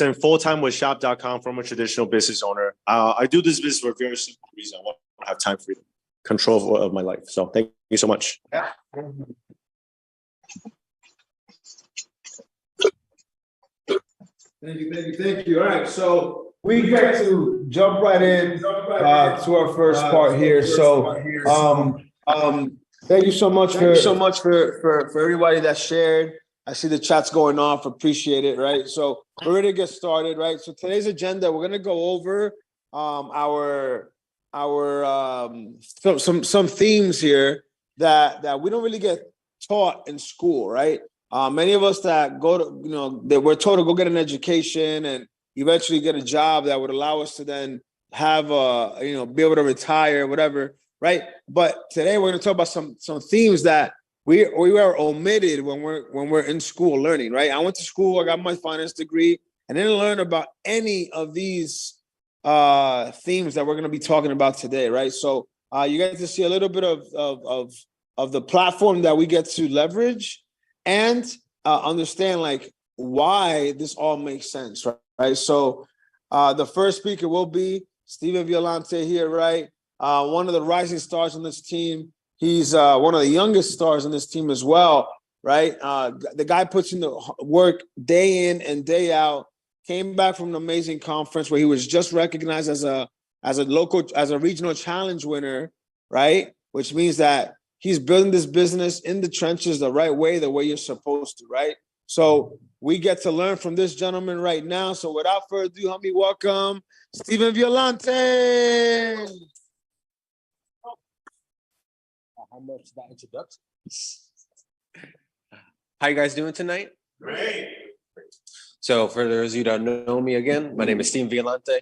and full-time with shop.com from a traditional business owner. I do this business for a very simple reason. I want to have time freedom, control of my life. So thank you so much. Yeah. Thank you. All right, so we get to jump right in to our first part here. Thank you so much for everybody that shared. I see the chats going off. Appreciate it. Right. So we're ready to get started. Right. So today's agenda, we're gonna go over some themes here that we don't really get taught in school. Right. Many of us that go to that we're told to go get an education and eventually get a job that would allow us to then have be able to retire, whatever. Right. But today we're going to talk about some themes that we are omitted when we're in school learning. Right. I went to school, I got my finance degree, and didn't learn about any of these themes that we're going to be talking about today. Right. So you get to see a little bit of the platform that we get to leverage and understand like why this all makes sense. Right. So the first speaker will be Steven Violante here. Right. One of the rising stars on this team. He's one of the youngest stars on this team as well, right? The guy puts in the work day in and day out. Came back from an amazing conference where he was just recognized as a regional challenge winner, right? Which means that he's building this business in the trenches the right way, the way you're supposed to, right? So we get to learn from this gentleman right now. So without further ado, help me welcome Steven Violante. How much that introduction? How you guys doing tonight? Great. So for those of you that know me again, my name is Steven Violante.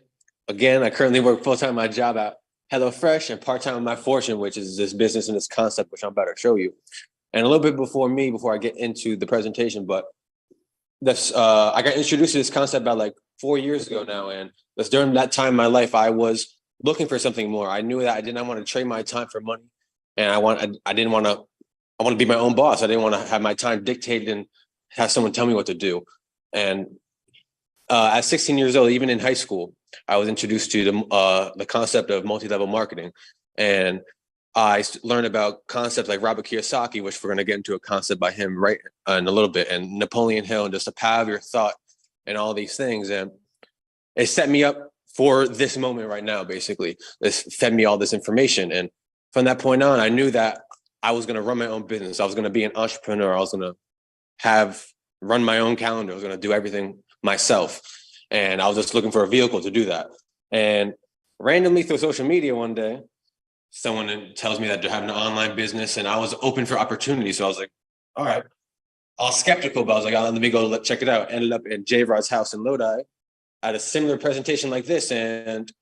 Again, I currently work full-time at my job at HelloFresh and part-time at My Fortune, which is this business and this concept, which I'm about to show you. And a little bit before I get into the presentation, but this I got introduced to this concept about like 4 years ago now. And that's during that time in my life, I was looking for something more. I knew that I did not want to trade my time for money. And I want to be my own boss. I didn't want to have my time dictated and have someone tell me what to do. And at 16 years old, even in high school, I was introduced to the concept of multi-level marketing. And I learned about concepts like Robert Kiyosaki, which we're going to get into a concept by him right in a little bit, and Napoleon Hill, and just the power of your thought and all these things. And it set me up for this moment right now, basically. This fed me all this information. And from that point on, I knew that I was going to run my own business. I was going to be an entrepreneur. I was going to run my own calendar. I was going to do everything myself. And I was just looking for a vehicle to do that. And randomly through social media one day, someone tells me that they're having an online business, and I was open for opportunity. So I was like, all right. I was skeptical, but I was like, let me go check it out. Ended up in J. Rod's house in Lodi at a similar presentation like this. And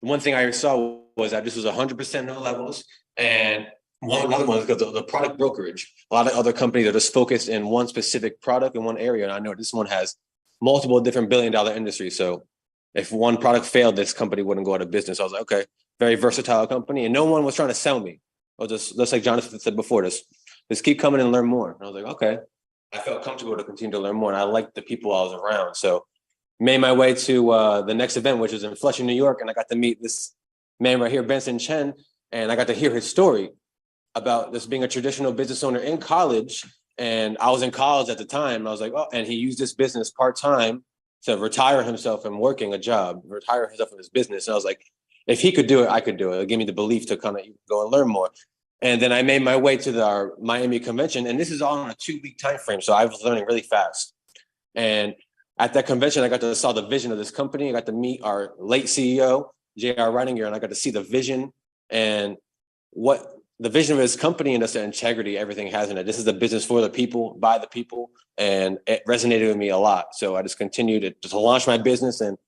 one thing I saw was that this was 100% no levels. And another one is the product brokerage. A lot of other companies are just focused in one specific product in one area. And I know this one has multiple different billion-dollar industries. So if one product failed, this company wouldn't go out of business. I was like, okay, very versatile company. And no one was trying to sell me. I was just like Jonathan said before, just keep coming and learn more. And I was like, okay. I felt comfortable to continue to learn more. And I liked the people I was around. So made my way to the next event, which was in Flushing, New York. And I got to meet this man right here, Benson Chen. And I got to hear his story about this being a traditional business owner in college. And I was in college at the time. And I was like, oh, and he used this business part-time to retire himself from working a job, retire himself from his business. And I was like, if he could do it, I could do it. It gave me the belief to kind of go and learn more. And then I made my way to our Miami convention. And this is all in a 2-week time frame. So I was learning really fast. And at that convention, I got to saw the vision of this company. I got to meet our late CEO, J.R. Reininger, and I got to see the vision and what the vision of his company and just the integrity everything has in it. This is a business for the people, by the people, and it resonated with me a lot. So I just continued to launch my business, and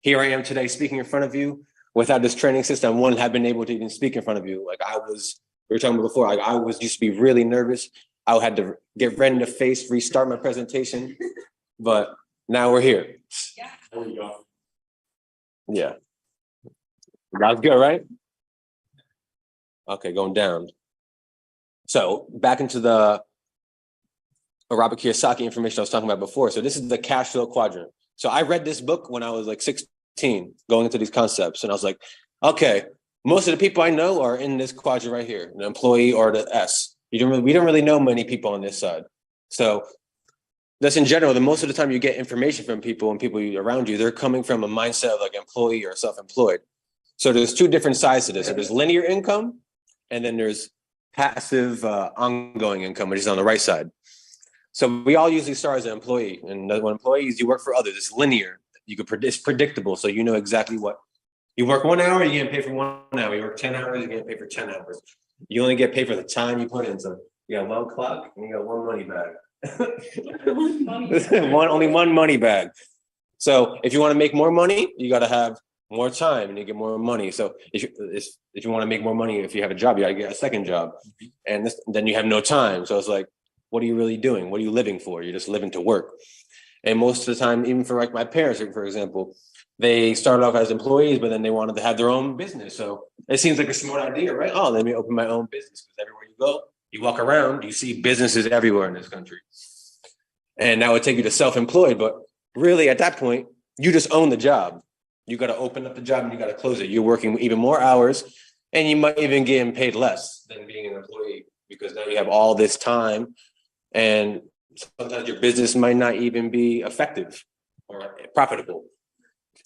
here I am today speaking in front of you. Without this training system, I wouldn't have been able to even speak in front of you. Like we were talking about before, I used to be really nervous. I had to get red in the face, restart my presentation, but now we're here. Yeah. There we go. Yeah. That's good, right? Okay, going down. So back into the Robert Kiyosaki information I was talking about before. So this is the cash flow quadrant. So I read this book when I was like 16, going into these concepts, and I was like, okay, most of the people I know are in this quadrant right here, an employee or the S. We don't really know many people on this side. So that's in general, the most of the time you get information from people and people around you, they're coming from a mindset of like employee or self-employed. So there's two different sides to this. So there's linear income, and then there's passive ongoing income, which is on the right side. So we all usually start as an employee, and when employees, you work for others. It's linear. It's predictable, so you know exactly what you work 1 hour, you get paid for 1 hour. You work 10 hours, you get paid for 10 hours. You only get paid for the time you put in. So you got one clock and you got one money bag. Only one money bag. So if you want to make more money, you got to have more time and you get more money. So if you want to make more money, if you have a job, you got to get a second job, and then you have no time. So it's like, what are you really doing? What are you living for? You're just living to work. And most of the time, even for like my parents, for example, they started off as employees, but then they wanted to have their own business. So it seems like a smart idea, right? Oh, let me open my own business, because everywhere you go, you walk around, you see businesses everywhere in this country. And that would take you to self-employed, but really at that point, you just own the job. You got to open up the job and you got to close it. You're working even more hours, and you might even get paid less than being an employee, because now you have all this time, and sometimes your business might not even be effective or profitable.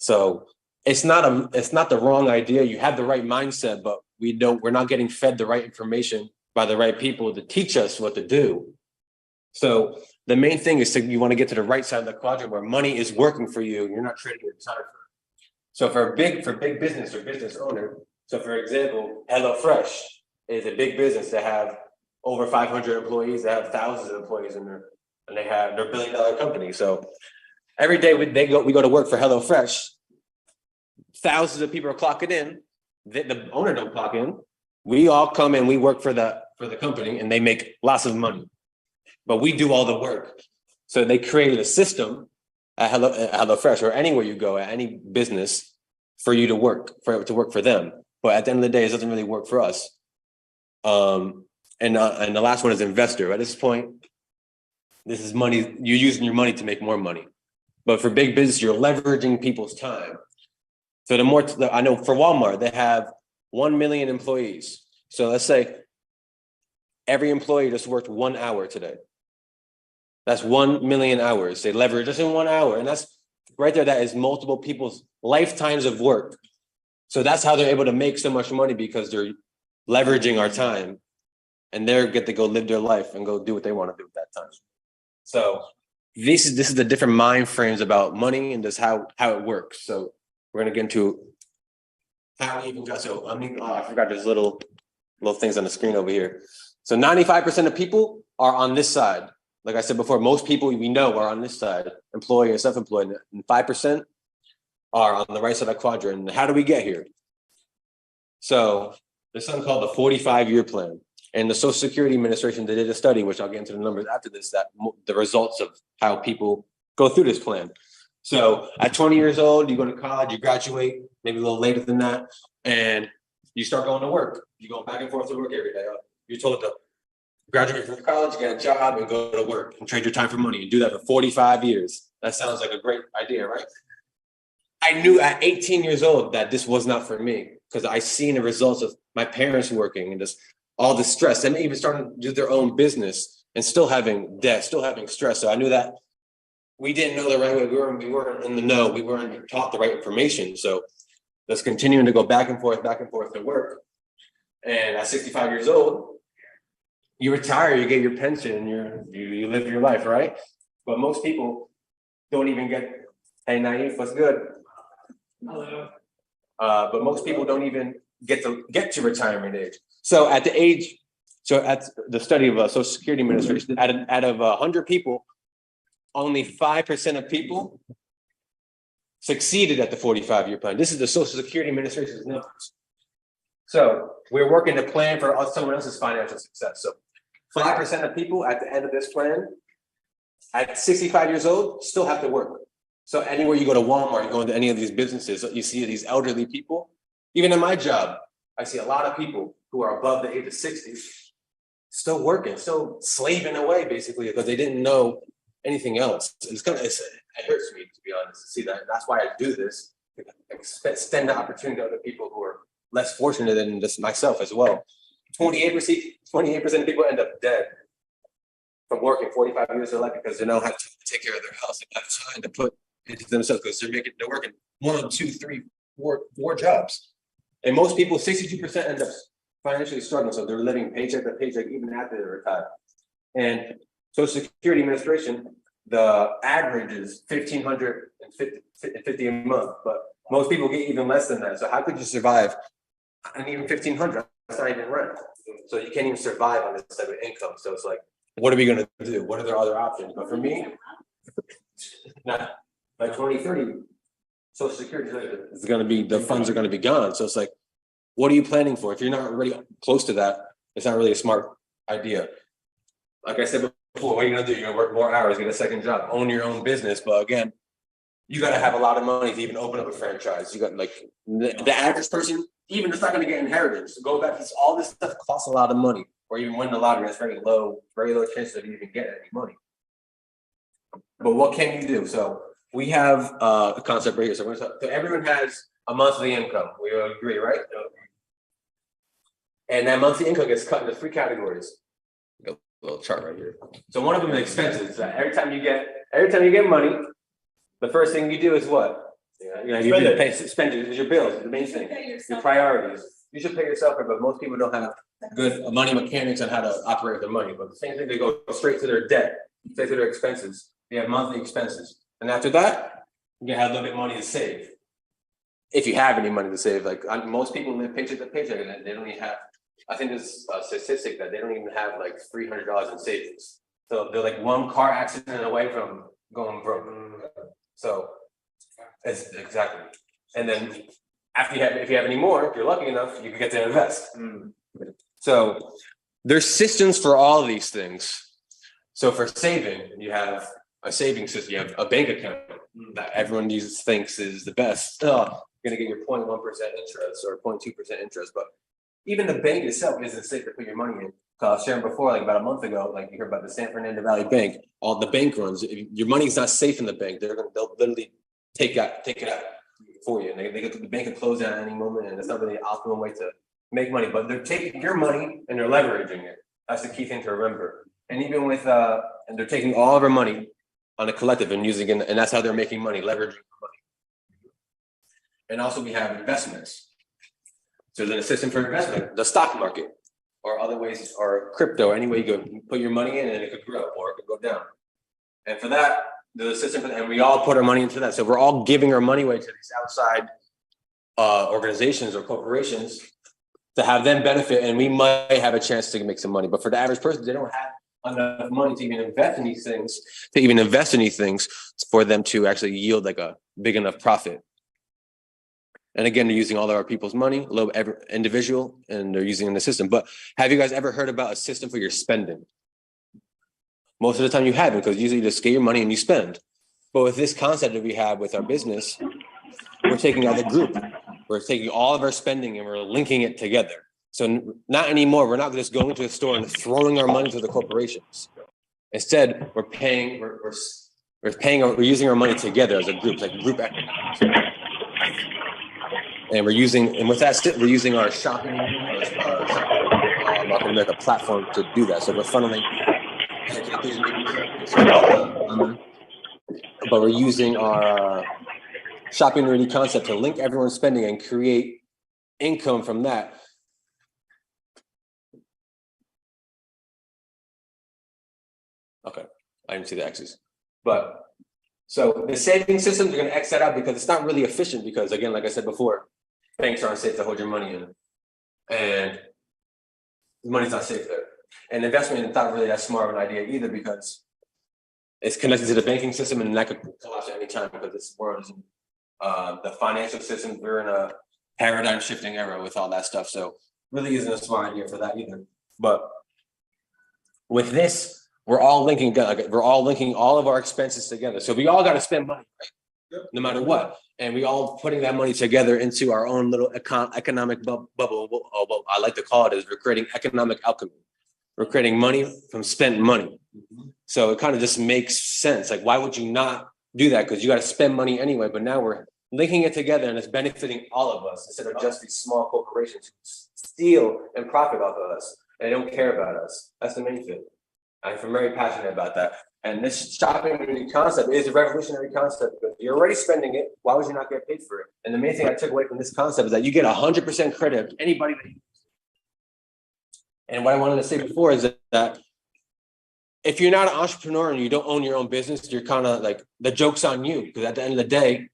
So it's not the wrong idea. You have the right mindset, but we're not getting fed the right information by the right people to teach us what to do. So the main thing is you want to get to the right side of the quadrant where money is working for you. You're not trading your time for it. So for big business or business owner, so for example, HelloFresh is a big business that have over 500 employees, that have thousands of employees in there, and they're $1 billion company. So every day we go to work for HelloFresh. Thousands of people are clocking in. The owner don't clock in. We all come and we work for the company, and they make lots of money, but we do all the work. So they created a system at HelloFresh or anywhere you go, at any business, for you to work for them. But at the end of the day, it doesn't really work for us. And the last one is investor. At this point, this is money. You're using your money to make more money. But for big business, you're leveraging people's time. So I know for Walmart, they have 1 million employees. So let's say every employee just worked 1 hour today. That's 1 million hours. They leverage just in 1 hour. And that's right there. That is multiple people's lifetimes of work. So that's how they're able to make so much money, because they're leveraging our time, and they get to go live their life and go do what they want to do at that time. So this is the different mind frames about money and just how it works. So we're going to get into how we even got. So I forgot there's little things on the screen over here. So 95% of people are on this side. Like I said before, most people we know are on this side, employee and self-employed, and 5% are on the right side of the quadrant. And how do we get here? So there's something called the 45-year plan. And the Social Security Administration, they did a study, which I'll get into the numbers after this, that the results of how people go through this plan. So at 20 years old, you go to college, you graduate, maybe a little later than that, and you start going to work. You go back and forth to work every day. You're told to graduate from college, get a job, and go to work and trade your time for money. You do that for 45 years. That sounds like a great idea, right? I knew at 18 years old that this was not for me, because I seen the results of my parents working and just all the stress, and even starting to do their own business and still having debt, still having stress. So I knew that we didn't know the right way. We weren't in the know. We weren't taught the right information. So that's continuing to go back and forth to work. And at 65 years old, you retire, you get your pension, you live your life, right? But most people don't even get, hey, Naif, what's good? Hello. But most people don't even get to retirement age. So at the study of Social Security Administration, out of 100 people, only 5% of people succeeded at the 45-year plan. This is the Social Security Administration's numbers. So we're working to plan for someone else's financial success. So 5% of people at the end of this plan, at 65 years old, still have to work. So anywhere you go to Walmart, you go into any of these businesses, you see these elderly people. Even in my job, I see a lot of people who are above the age of 60 still working, still slaving away, basically, because they didn't know anything else. It hurts me, to be honest, to see that. That's why I do this, to extend the opportunity to other people who are less fortunate than just myself as well. 28% of people end up dead from working 45 years of their life because they don't have to take care of their health. They have time to put into themselves because they're working 1, 2, 3, 4 jobs. And most people, 62% end up financially struggling. So they're living paycheck to paycheck even after they're retired. And Social Security Administration, the average is $1,550 a month, but most people get even less than that. So how could you survive? And even $1,500, that's not even rent. So you can't even survive on this type of income. So it's like, what are we going to do? What are their other options? But for me, by 2030, Social Security is going to be, the funds are going to be gone. So it's like, what are you planning for? If you're not already close to that, it's not really a smart idea. Like I said before, what are you going to do? You're going to work more hours, get a second job, own your own business. But again, you got to have a lot of money to even open up a franchise. You got like the average person, even it's not going to get inheritance. So go back, all this stuff costs a lot of money. Or even win the lottery, that's very low chance of you even getting any money. But what can you do? So we have a concept right here. So everyone has a monthly income. We all agree, right? And that monthly income gets cut into 3 categories. A little chart right here. So one of them is expenses. So every time you get money, the first thing you do is what? You spend your bills, the main thing, your priorities. You should pay yourself for, but most people don't have good money mechanics on how to operate their money. But the same thing, they go straight to their debt, straight to their expenses. They have monthly expenses. And after that, you have a little bit of money to save. If you have any money to save, like most people live paycheck to paycheck and they don't even have, I think there's a statistic that they don't even have like $300 in savings. So they're like one car accident away from going broke. So it's exactly. And then if you have any more, if you're lucky enough, you can get to invest. So there's systems for all of these things. So for saving, you have a saving system, you have a bank account that everyone thinks is the best. You're gonna get your 0.1% interest or 0.2% interest, but even the bank itself isn't safe to put your money in. I was sharing before, like about a month ago, like you heard about the San Fernando Valley Bank, all the bank runs. If your money's not safe in the bank, they'll literally take it out for you. And the bank can close down at any moment, and it's not really an optimal way to make money. But they're taking your money and they're leveraging it. That's the key thing to remember. And even with and they're taking all of our money on a collective and using it, and that's how they're making money, leveraging money. And also we have investments. So there's a system for investment, the stock market, or other ways, or crypto, any way you go put your money in and it could grow or it could go down. And for that, there's a system for that, and we all put our money into that. So we're all giving our money away to these outside organizations or corporations to have them benefit, and we might have a chance to make some money. But for the average person, they don't have enough money to even invest in these things, for them to actually yield like a big enough profit. And again, they're using all of our people's money, low individual, and they're using in the system. But have you guys ever heard about a system for your spending? Most of the time you haven't, because usually you just get your money and you spend. But with this concept that we have with our business, we're taking as a group, we're taking all of our spending and we're linking it together. So not anymore, we're not just going to the store and throwing our money to the corporations. Instead, we're using our money together as a group, like group economics. And we're using our shopping, Market America platform to do that. So we're funneling. But we're using our shopping ready concept to link everyone's spending and create income from that. Okay, I didn't see the X's. But so the saving systems are going to X that out because it's not really efficient, because again, like I said before, banks aren't safe to hold your money in, and the money's not safe there. And investment is not really that smart of an idea either, because it's connected to the banking system and that could collapse at any time, because this world is the financial system. We're in a paradigm shifting era with all that stuff. So really isn't a smart idea for that either. But with this, we're all linking all of our expenses together. So we all got to spend money, right? Yep. No matter what. And we all putting that money together into our own little economic bubble. What I like to call it is we're creating economic alchemy. We're creating money from spent money. So it kind of just makes sense. Like, why would you not do that? Because you got to spend money anyway. But now we're linking it together and it's benefiting all of us instead of just these small corporations who steal and profit off of us. And they don't care about us. That's the main thing. I'm very passionate about that. And this shopping community concept is a revolutionary concept because you're already spending it. Why would you not get paid for it? And the main thing I took away from this concept is that you get 100% credit of anybody that you. And what I wanted to say before is that if you're not an entrepreneur and you don't own your own business, you're kind of like, the joke's on you. Because at the end of the day,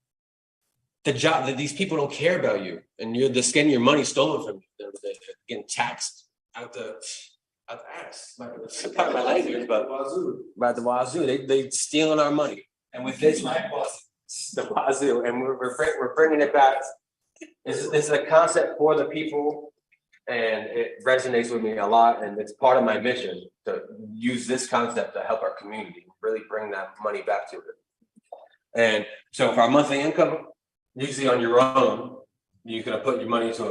the job that these people don't care about you, and you're just getting your money stolen from you. They're getting taxed out the ass. My language, but about the wazoo, they stealing our money. And with this, the wazoo, and we're bringing it back. This is a concept for the people, and it resonates with me a lot. And it's part of my mission to use this concept to help our community, really bring that money back to it. And so for our monthly income, usually on your own, you can put your money into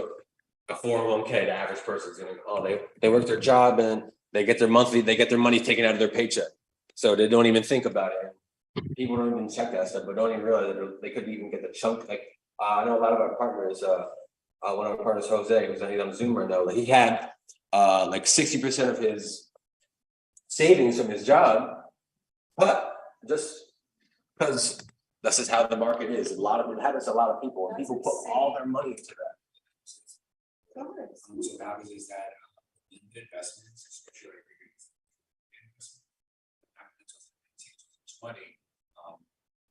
a 401k. The average person's gonna, they work their job and they get their money taken out of their paycheck. So they don't even think about it. People don't even check that stuff, but don't even realize that they could even get the chunk. Like I know a lot of our partners, one of our partners, Jose, who's on Zoom right now, he had like 60% of his savings from his job, but just because this is how the market is. It happens to a lot of people, and people put all their money into that. So what happens is that investments, especially money,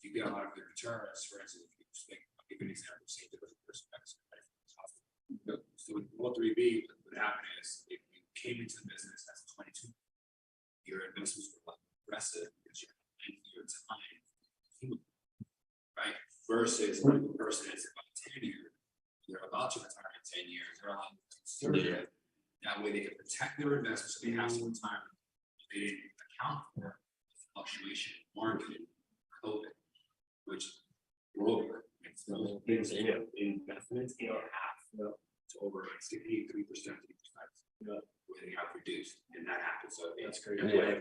you get a lot of good returns. For instance, if you give an example, say the perspective. So with 403B, what happened is if you came into the business as 22, your investments were less aggressive because you had your time, right? Versus when the person is about 10 years, they're about to retire in 10 years, they're allowed to conservative. That way they can protect their investments, so they have some time. They didn't account for fluctuation in market, COVID, which we're over. So investments in half to over 63%, where they have reduced, and that happens. So that's crazy. Yeah.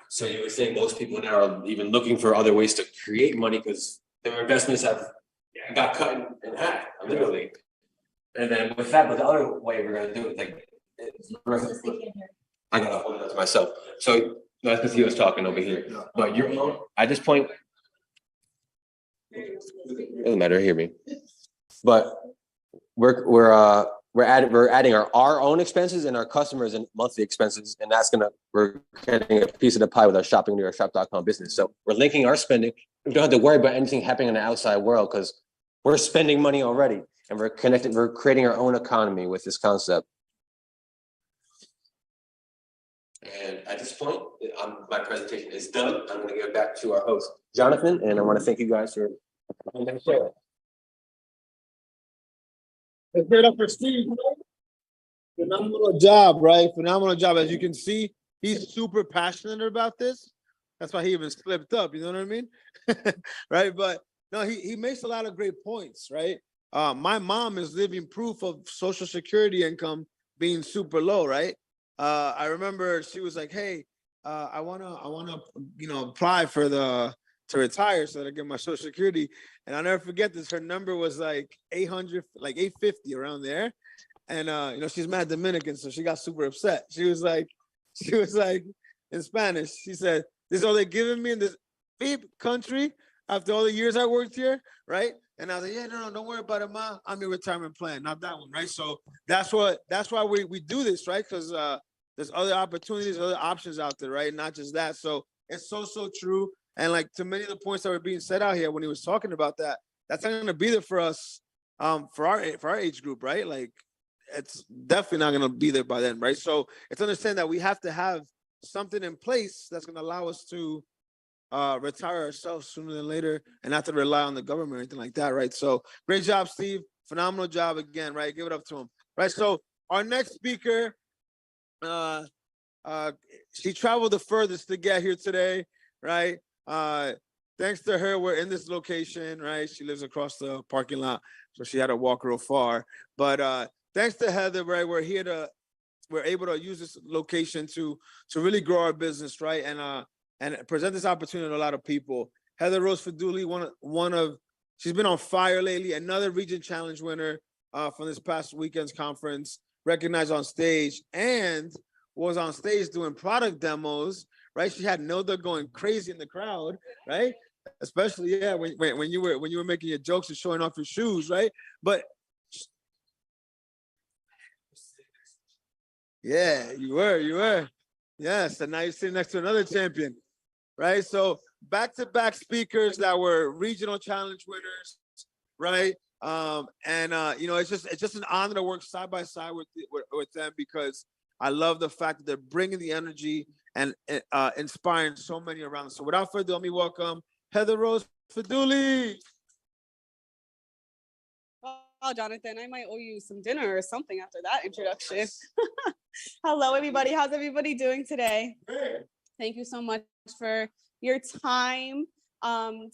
So you were saying most people now are even looking for other ways to create money because their investments have got cut in half, literally. And then with that, but the other way we're gonna do it, like I gotta hold it to myself. So that's because he was talking over here. But your own at this point, it doesn't matter, hear me. But we're adding our own expenses and our customers and monthly expenses, and we're getting a piece of the pie with our shoppingnewyorkshop.com business. So we're linking our spending. We don't have to worry about anything happening in the outside world because we're spending money already, and we're creating our own economy with this concept. And at this point, my presentation is done. I'm going to give it back to our host, Jonathan, and I want to thank you guys for coming to share. Let's get up for Steve. Phenomenal job, right? Phenomenal job. As you can see, he's super passionate about this. That's why he even slipped up. You know what I mean? Right? But no, he makes a lot of great points, right? My mom is living proof of Social Security income being super low, right? I remember she was like, "Hey, I wanna, apply to retire so that I get my Social Security." And I'll never forget this. Her number was like 800, like 850 around there. And she's mad Dominican, so she got super upset. She was like in Spanish, she said, "This is all they're giving me in this beep country after all the years I worked here, right?" And I was like, "Yeah, no, don't worry about it, ma. I'm your retirement plan, not that one, right?" So that's why we do this, right? Because there's other opportunities, other options out there, right? Not just that. So it's so true. And like to many of the points that were being said out here when he was talking about that, that's not going to be there for us, for our age group, right? Like it's definitely not going to be there by then, right? So it's understand that we have to have something in place that's going to allow us to retire ourselves sooner than later and not to rely on the government or anything like that, right? So great job, Steve. Phenomenal job again, right? Give it up to him, right? So our next speaker, she traveled the furthest to get here today, right? Thanks to her, we're in this location, right? She lives across the parking lot, so she had to walk real far. But thanks to Heather, right? We're here to we're able to use this location to really grow our business, right? And present this opportunity to a lot of people. Heather Rose Faduli, she's been on fire lately. Another Region Challenge winner from this past weekend's conference, recognized on stage, and was on stage doing product demos, right? She had Nilda going crazy in the crowd, right? Especially, yeah, when you were making your jokes and showing off your shoes, right? But yeah, you were. Yes, and now you're sitting next to another champion, right? So back-to-back speakers that were regional challenge winners, right? It's just an honor to work side by side with them, because I love the fact that they're bringing the energy and inspiring so many around. So without further ado, let me welcome Heather Rose Faduli. Oh, Jonathan, I might owe you some dinner or something after that introduction. Hello, everybody. How's everybody doing today? Thank you so much for your time.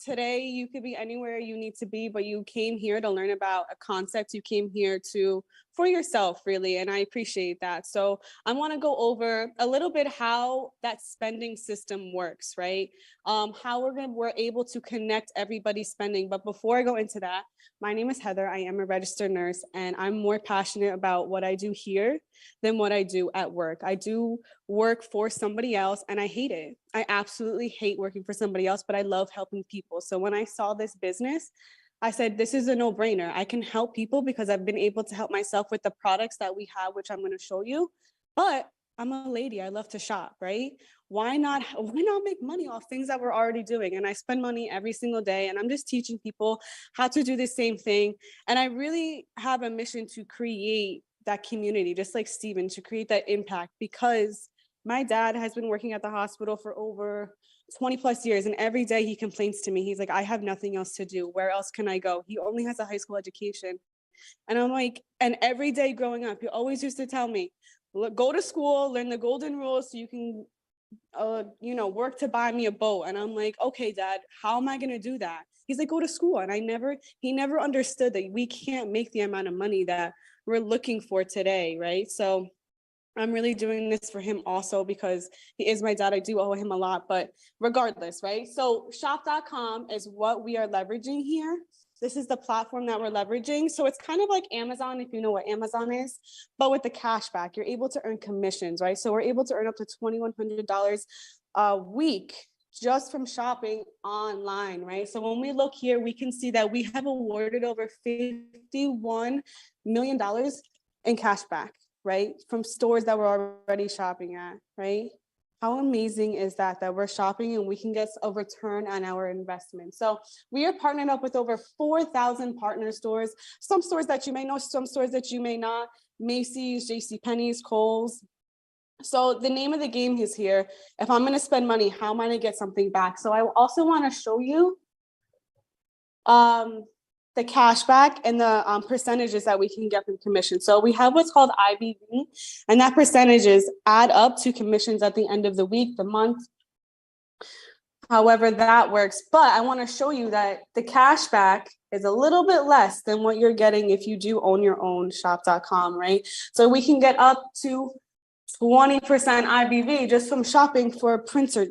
Today, you could be anywhere you need to be, but you came here to learn about a concept. You came here for yourself, really, and I appreciate that. So I want to go over a little bit how that spending system works, right? How we're able to connect everybody's spending. But before I go into that, my name is Heather. I am a registered nurse, and I'm more passionate about what I do here than what I do at work. I do work for somebody else, and I hate it. I absolutely hate working for somebody else, but I love helping people. So when I saw this business, I said, this is a no-brainer. I can help people because I've been able to help myself with the products that we have, which I'm going to show you. But I'm a lady. I love to shop, right? Why not make money off things that we're already doing? And I spend money every single day, and I'm just teaching people how to do the same thing. And I really have a mission to create that community, just like Steven, to create that impact, because my dad has been working at the hospital for over 20 plus years. And every day he complains to me. He's like, I have nothing else to do. Where else can I go? He only has a high school education. And I'm like, and every day growing up, he always used to tell me, look, go to school, learn the golden rules so you can, work to buy me a boat. And I'm like, okay, Dad, how am I going to do that? He's like, go to school. And he never understood that we can't make the amount of money that we're looking for today, right? So I'm really doing this for him also because he is my dad. I do owe him a lot, but regardless, right? So shop.com is what we are leveraging here. This is the platform that we're leveraging. So it's kind of like Amazon, if you know what Amazon is, but with the cashback, you're able to earn commissions, right? So we're able to earn up to $2,100 a week just from shopping online, right? So when we look here, we can see that we have awarded over $51 million in cashback, right? From stores that we're already shopping at, right? How amazing is that we're shopping and we can get a return on our investment. So we are partnered up with over 4,000 partner stores, some stores that you may know, some stores that you may not, Macy's, JCPenney's, Kohl's. So the name of the game is here. If I'm going to spend money, how am I going to get something back? So I also want to show you the cashback and the percentages that we can get from commission. So we have what's called IBV, and that percentages add up to commissions at the end of the week, the month, however that works. But I want to show you that the cashback is a little bit less than what you're getting if you do own your own shop.com, right? So we can get up to 20% IBV just from shopping for printer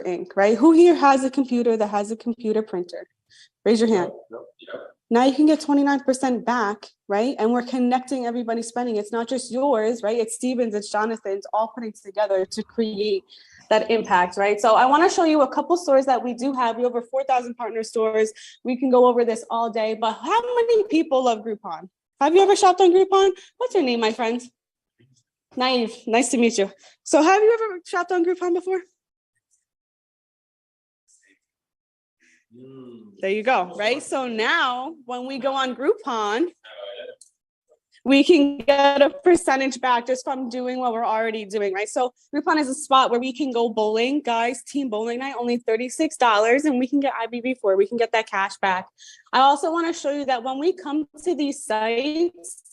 ink, right? Who here has a computer that has a computer printer? Raise your hand. Now you can get 29% back, right? And we're connecting everybody's spending. It's not just yours, right? It's Steven's, it's Jonathan's, all putting together to create that impact, right? So I want to show you a couple stores that we do have. We have over 4,000 partner stores. We can go over this all day, but how many people love Groupon? Have you ever shopped on Groupon? What's your name, my friend? Naive, nice to meet you. So have you ever shopped on Groupon before? There you go, right? So now when we go on Groupon, we can get a percentage back just from doing what we're already doing, right? So Groupon is a spot where we can go bowling, guys, team bowling night, only $36, and we can get IBV for it. We can get that cash back. I also want to show you that when we come to these sites,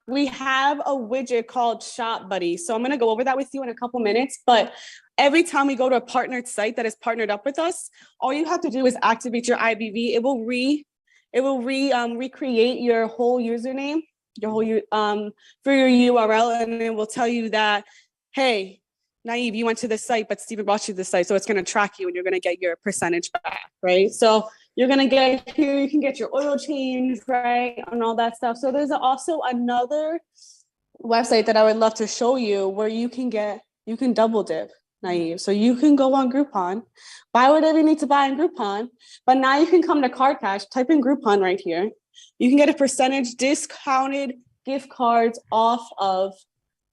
we have a widget called Shop Buddy. So I'm going to go over that with you in a couple minutes, but every time we go to a partnered site that is partnered up with us, all you have to do is activate your IBV. It will recreate your whole username for your URL, and it will tell you that, hey, Naive, you went to this site, but Steven brought you to the site, so it's going to track you, and you're going to get your percentage back, right? So you're going to get here, you can get your oil change, right, and all that stuff. So there's also another website that I would love to show you where you can double dip, Naive. So you can go on Groupon, buy whatever you need to buy in Groupon, but now you can come to Card Cash, type in Groupon right here. You can get a percentage discounted gift cards off of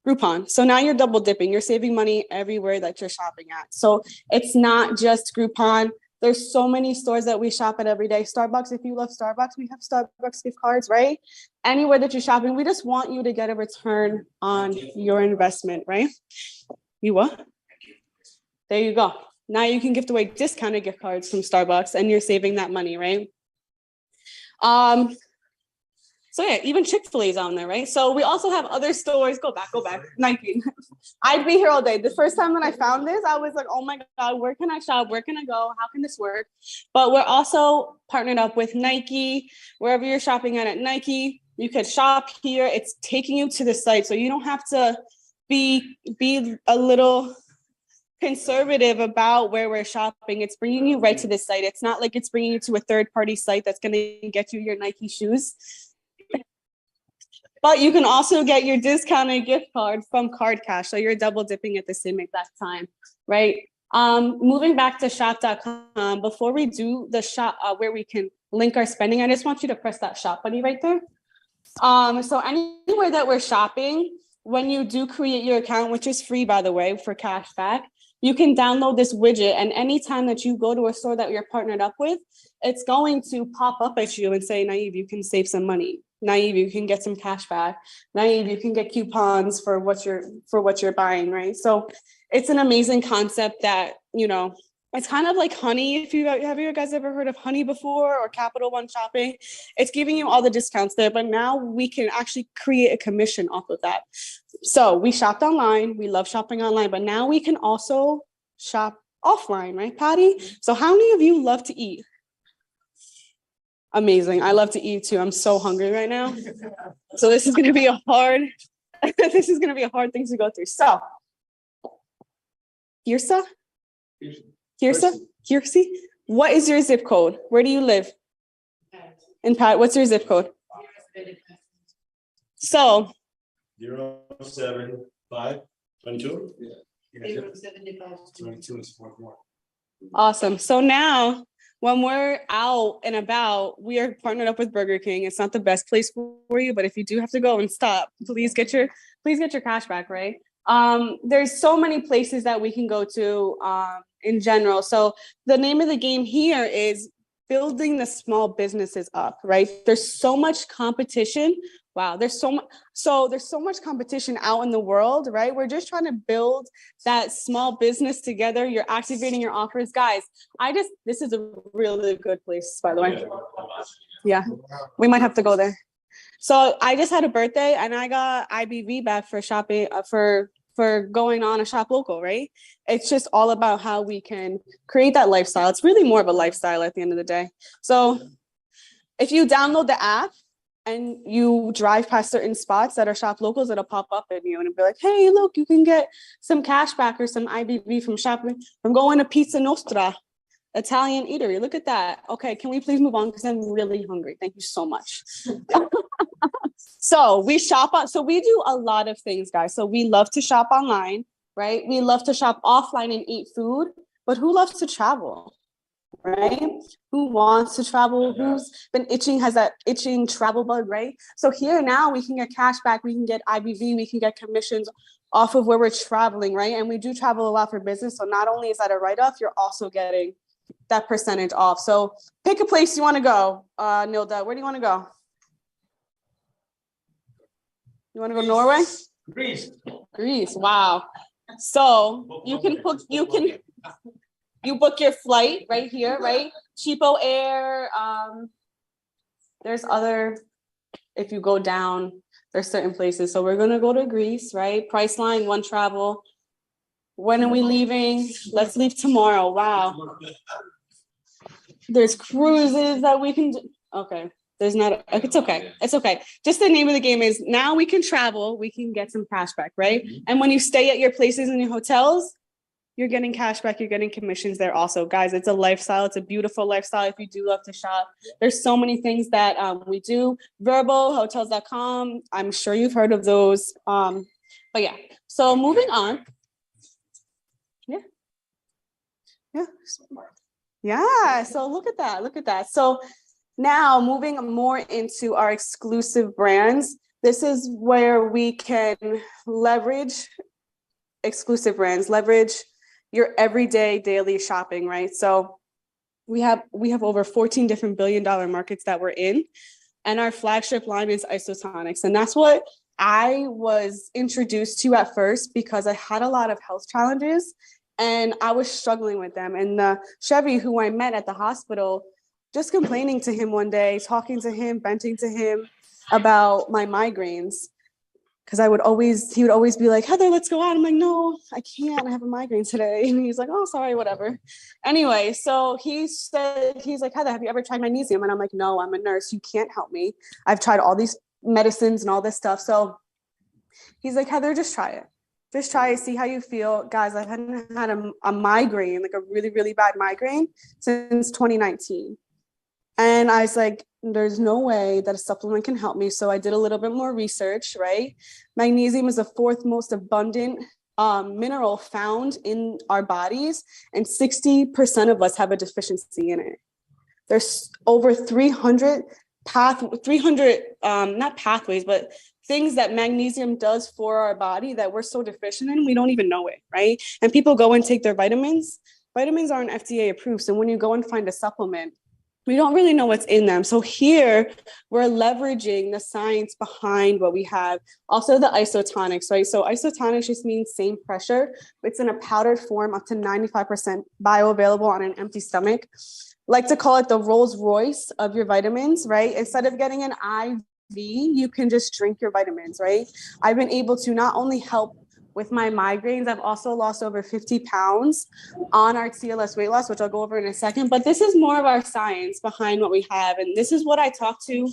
Groupon. So now you're double dipping. You're saving money everywhere that you're shopping at. So it's not just Groupon. There's so many stores that we shop at every day. Starbucks, if you love Starbucks, we have Starbucks gift cards, right? Anywhere that you're shopping, we just want you to get a return on your investment, right? You what? There you go. Now you can gift away discounted gift cards from Starbucks and you're saving that money, right? So yeah, even Chick-fil-A is on there, right? So we also have other stores. Go back, Nike. I'd be here all day. The first time when I found this, I was like, oh my God, where can I shop? Where can I go? How can this work? But we're also partnered up with Nike. Wherever you're shopping at Nike, you could shop here. It's taking you to the site. So you don't have to be a little conservative about where we're shopping. It's bringing you right to the site. It's not like it's bringing you to a third-party site that's going to get you your Nike shoes. But you can also get your discounted gift card from Card Cash. So you're double dipping at the same exact time, right? Moving back to shop.com, before we do the shop where we can link our spending, I just want you to press that shop button right there. So anywhere that we're shopping, when you do create your account, which is free, by the way, for cash back, you can download this widget, and anytime that you go to a store that you're partnered up with, it's going to pop up at you and say, Naive, you can save some money. Naive, you can get some cash back. Naive, you can get coupons for what you're buying, right? So it's an amazing concept that, you know, it's kind of like Honey. Have you guys ever heard of Honey before, or Capital One Shopping? It's giving you all the discounts there, but now we can actually create a commission off of that. So we shopped online. We love shopping online, but now we can also shop offline, right, Patty? So how many of you love to eat? Amazing. I love to eat too. I'm so hungry right now. So this is going to be a hard thing to go through. So, Kirsa, what is your zip code? Where do you live? In Pat, what's your zip code? So 075 22. 22 is 4-4. awesome. So now when we're out and about, we are partnered up with Burger King. It's not the best place for you, but if you do have to go and stop, please get your cash back, right? There's so many places that we can go to in general. So the name of the game here is building the small businesses up, right? There's so much competition. Wow, there's so much competition out in the world, right? We're just trying to build that small business together. You're activating your offers. Guys, this is a really good place, by the way. Yeah, we might have to go there. So I just had a birthday and I got IBV back for shopping, for going on a shop local, right? It's just all about how we can create that lifestyle. It's really more of a lifestyle at the end of the day. So if you download the app and you drive past certain spots that are shop locals, it'll pop up at you and it'll be like, hey, look, you can get some cash back or some IBV from going to Pizza Nostra, Italian eatery. Look at that. Okay, can we please move on? Because I'm really hungry. Thank you so much. So we do a lot of things, guys. So we love to shop online, right? We love to shop offline and eat food, but who loves to travel, right? Who wants to travel? Who's been has that itching travel bug, right? So here now we can get cash back, we can get IBV, we can get commissions off of where we're traveling, right? And we do travel a lot for business. So not only is that a write-off, you're also getting that percentage off. So pick a place you want to go. Nilda, where do you want to go? You want to go Norway? Greece. Wow. So you book your flight right here, right? Cheapo Air. There's other, if you go down, there's certain places. So we're going to go to Greece, right? Priceline, One Travel. When are we leaving? Let's leave tomorrow. Wow. There's cruises that we can do. Okay. There's not, it's okay. It's okay. Just the name of the game is now we can travel, we can get some cash back, right? And when you stay at your places and your hotels, you're getting cash back, you're getting commissions there also. Guys, it's a lifestyle. It's a beautiful lifestyle if you do love to shop. There's so many things that we do. Vrbo, hotels.com. I'm sure you've heard of those. But yeah, so moving on. Yeah. Yeah. Yeah, so look at that, look at that. So now moving more into our exclusive brands, this is where we can leverage exclusive brands, leverage your everyday daily shopping, right? So we have over 14 different billion-dollar markets that we're in, and our flagship line is Isotonics. And that's what I was introduced to at first because I had a lot of health challenges and I was struggling with them. And the Chevy who I met at the hospital, just complaining to him one day, talking to him, venting to him about my migraines. Because he would always be like, Heather, let's go out. I'm like, no, I can't. I have a migraine today. And he's like, oh, sorry, whatever. Anyway, so he's like, Heather, have you ever tried magnesium? And I'm like, no, I'm a nurse. You can't help me. I've tried all these medicines and all this stuff. So he's like, Heather, just try it. Just try it, see how you feel. Guys, I hadn't had a migraine, like a really, really bad migraine since 2019. And I was like, there's no way that a supplement can help me. So I did a little bit more research, right? Magnesium is the fourth most abundant mineral found in our bodies, and 60% of us have a deficiency in it. There's over 300 not pathways, but things that magnesium does for our body that we're so deficient in, we don't even know it, right? And people go and take their vitamins. Vitamins aren't FDA approved. So when you go and find a supplement, we don't really know what's in them. So here we're leveraging the science behind what we have. Also the isotonics, right? So isotonics just means same pressure. It's in a powdered form, up to 95% bioavailable on an empty stomach. Like to call it the Rolls Royce of your vitamins, right? Instead of getting an IV, you can just drink your vitamins, right? I've been able to not only help with my migraines, I've also lost over 50 pounds on our TLS weight loss, which I'll go over in a second, but this is more of our science behind what we have. And this is what I talk to.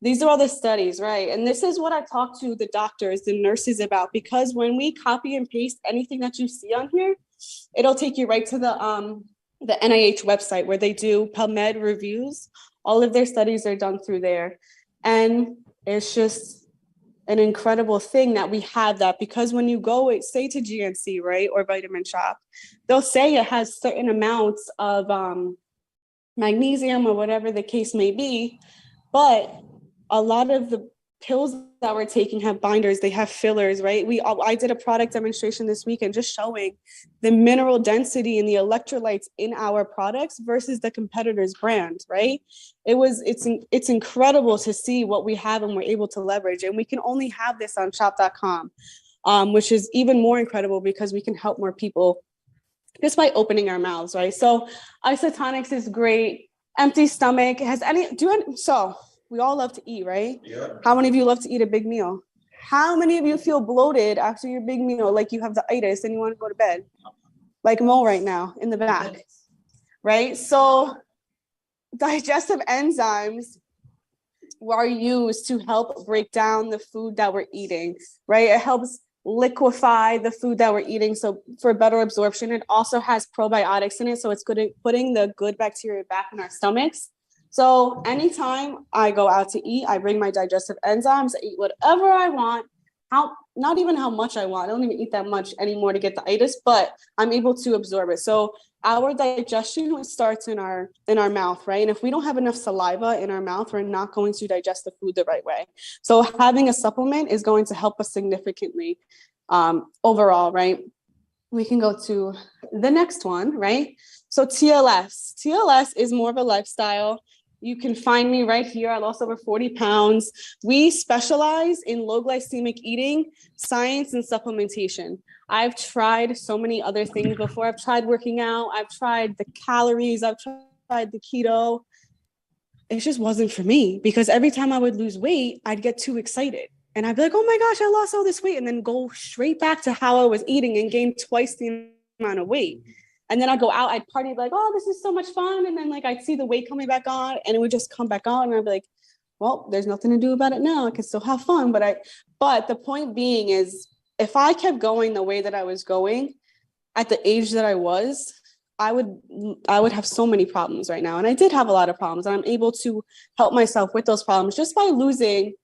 These are all the studies, right? And this is what I talk to the doctors, the nurses about, because when we copy and paste anything that you see on here, it'll take you right to the NIH website where they do PubMed reviews. All of their studies are done through there. And it's just an incredible thing that we have that, because when you go, say to GNC, right, or Vitamin Shop, they'll say it has certain amounts of magnesium or whatever the case may be, but a lot of the pills that we're taking have binders, they have fillers, right? I did a product demonstration this weekend just showing the mineral density and the electrolytes in our products versus the competitor's brand, right? It's incredible to see what we have and we're able to leverage, and we can only have this on shop.com, which is even more incredible because we can help more people just by opening our mouths, right? So isotonics is great. Empty stomach we all love to eat, right? Yeah. How many of you love to eat a big meal? How many of you feel bloated after your big meal, like you have the itis and you want to go to bed? Like Mo right now in the back, right? So digestive enzymes are used to help break down the food that we're eating, right? It helps liquefy the food that we're eating, so for better absorption. It also has probiotics in it, so it's good at putting the good bacteria back in our stomachs. So anytime I go out to eat, I bring my digestive enzymes, I eat whatever I want, not even how much I want. I don't even eat that much anymore to get the itis, but I'm able to absorb it. So our digestion starts in our mouth, right? And if we don't have enough saliva in our mouth, we're not going to digest the food the right way. So having a supplement is going to help us significantly overall, right? We can go to the next one, right? So TLS. TLS is more of a lifestyle. You can find me right here. I lost over 40 pounds. We specialize in low glycemic eating, science, and supplementation. I've tried so many other things before. I've tried working out. I've tried the calories. I've tried the keto. It just wasn't for me, because every time I would lose weight, I'd get too excited. And I'd be like, oh my gosh, I lost all this weight. And then go straight back to how I was eating and gain twice the amount of weight. And then I'd go out, I'd party, like, oh, this is so much fun. And then like, I'd see the weight coming back on and it would just come back on. And I'd be like, well, there's nothing to do about it now. I can still have fun, but the point being is, if I kept going the way that I was going at the age that I was, I would have so many problems right now. And I did have a lot of problems, and I'm able to help myself with those problems just by losing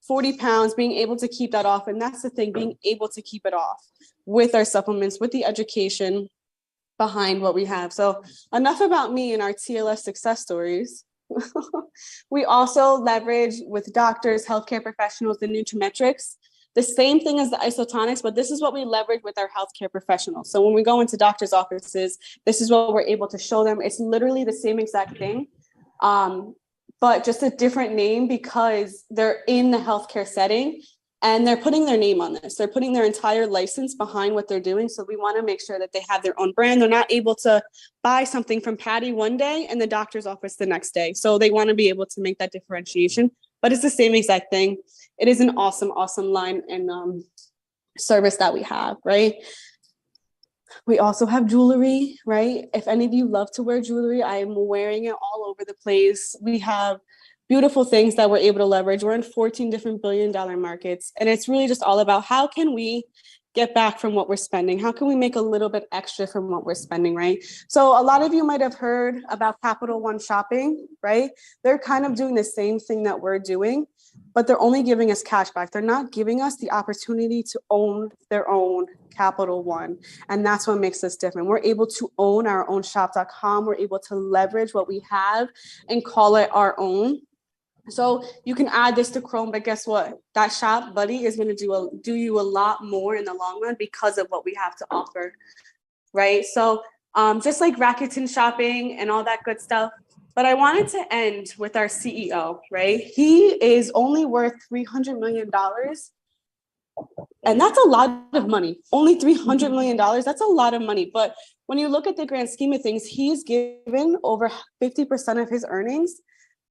40 pounds, being able to keep that off. And that's the thing, being able to keep it off with our supplements, with the education behind what we have. So enough about me and our TLS success stories. We also leverage with doctors, healthcare professionals, the Nutrimetrics, the same thing as the isotonics, but this is what we leverage with our healthcare professionals. So when we go into doctors' offices, this is what we're able to show them. It's literally the same exact thing, but just a different name because they're in the healthcare setting and they're putting their name on this. They're putting their entire license behind what they're doing. So we want to make sure that they have their own brand. They're not able to buy something from Patty one day and the doctor's office the next day. So they want to be able to make that differentiation, but it's the same exact thing. It is an awesome, awesome line and service that we have, right? We also have jewelry, right? If any of you love to wear jewelry, I am wearing it all over the place. We have beautiful things that we're able to leverage. We're in 14 different billion-dollar markets. And it's really just all about how can we get back from what we're spending? How can we make a little bit extra from what we're spending, right? So a lot of you might have heard about Capital One Shopping, right? They're kind of doing the same thing that we're doing, but they're only giving us cash back. They're not giving us the opportunity to own their own Capital One. And that's what makes us different. We're able to own our own shop.com. We're able to leverage what we have and call it our own. So you can add this to Chrome, but guess what? That shop, buddy, is going to do you a lot more in the long run because of what we have to offer, right? So just like Rakuten Shopping and all that good stuff. But I wanted to end with our CEO, right? He is only worth $300 million. And that's a lot of money. Only $300 million. That's a lot of money. But when you look at the grand scheme of things, he's given over 50% of his earnings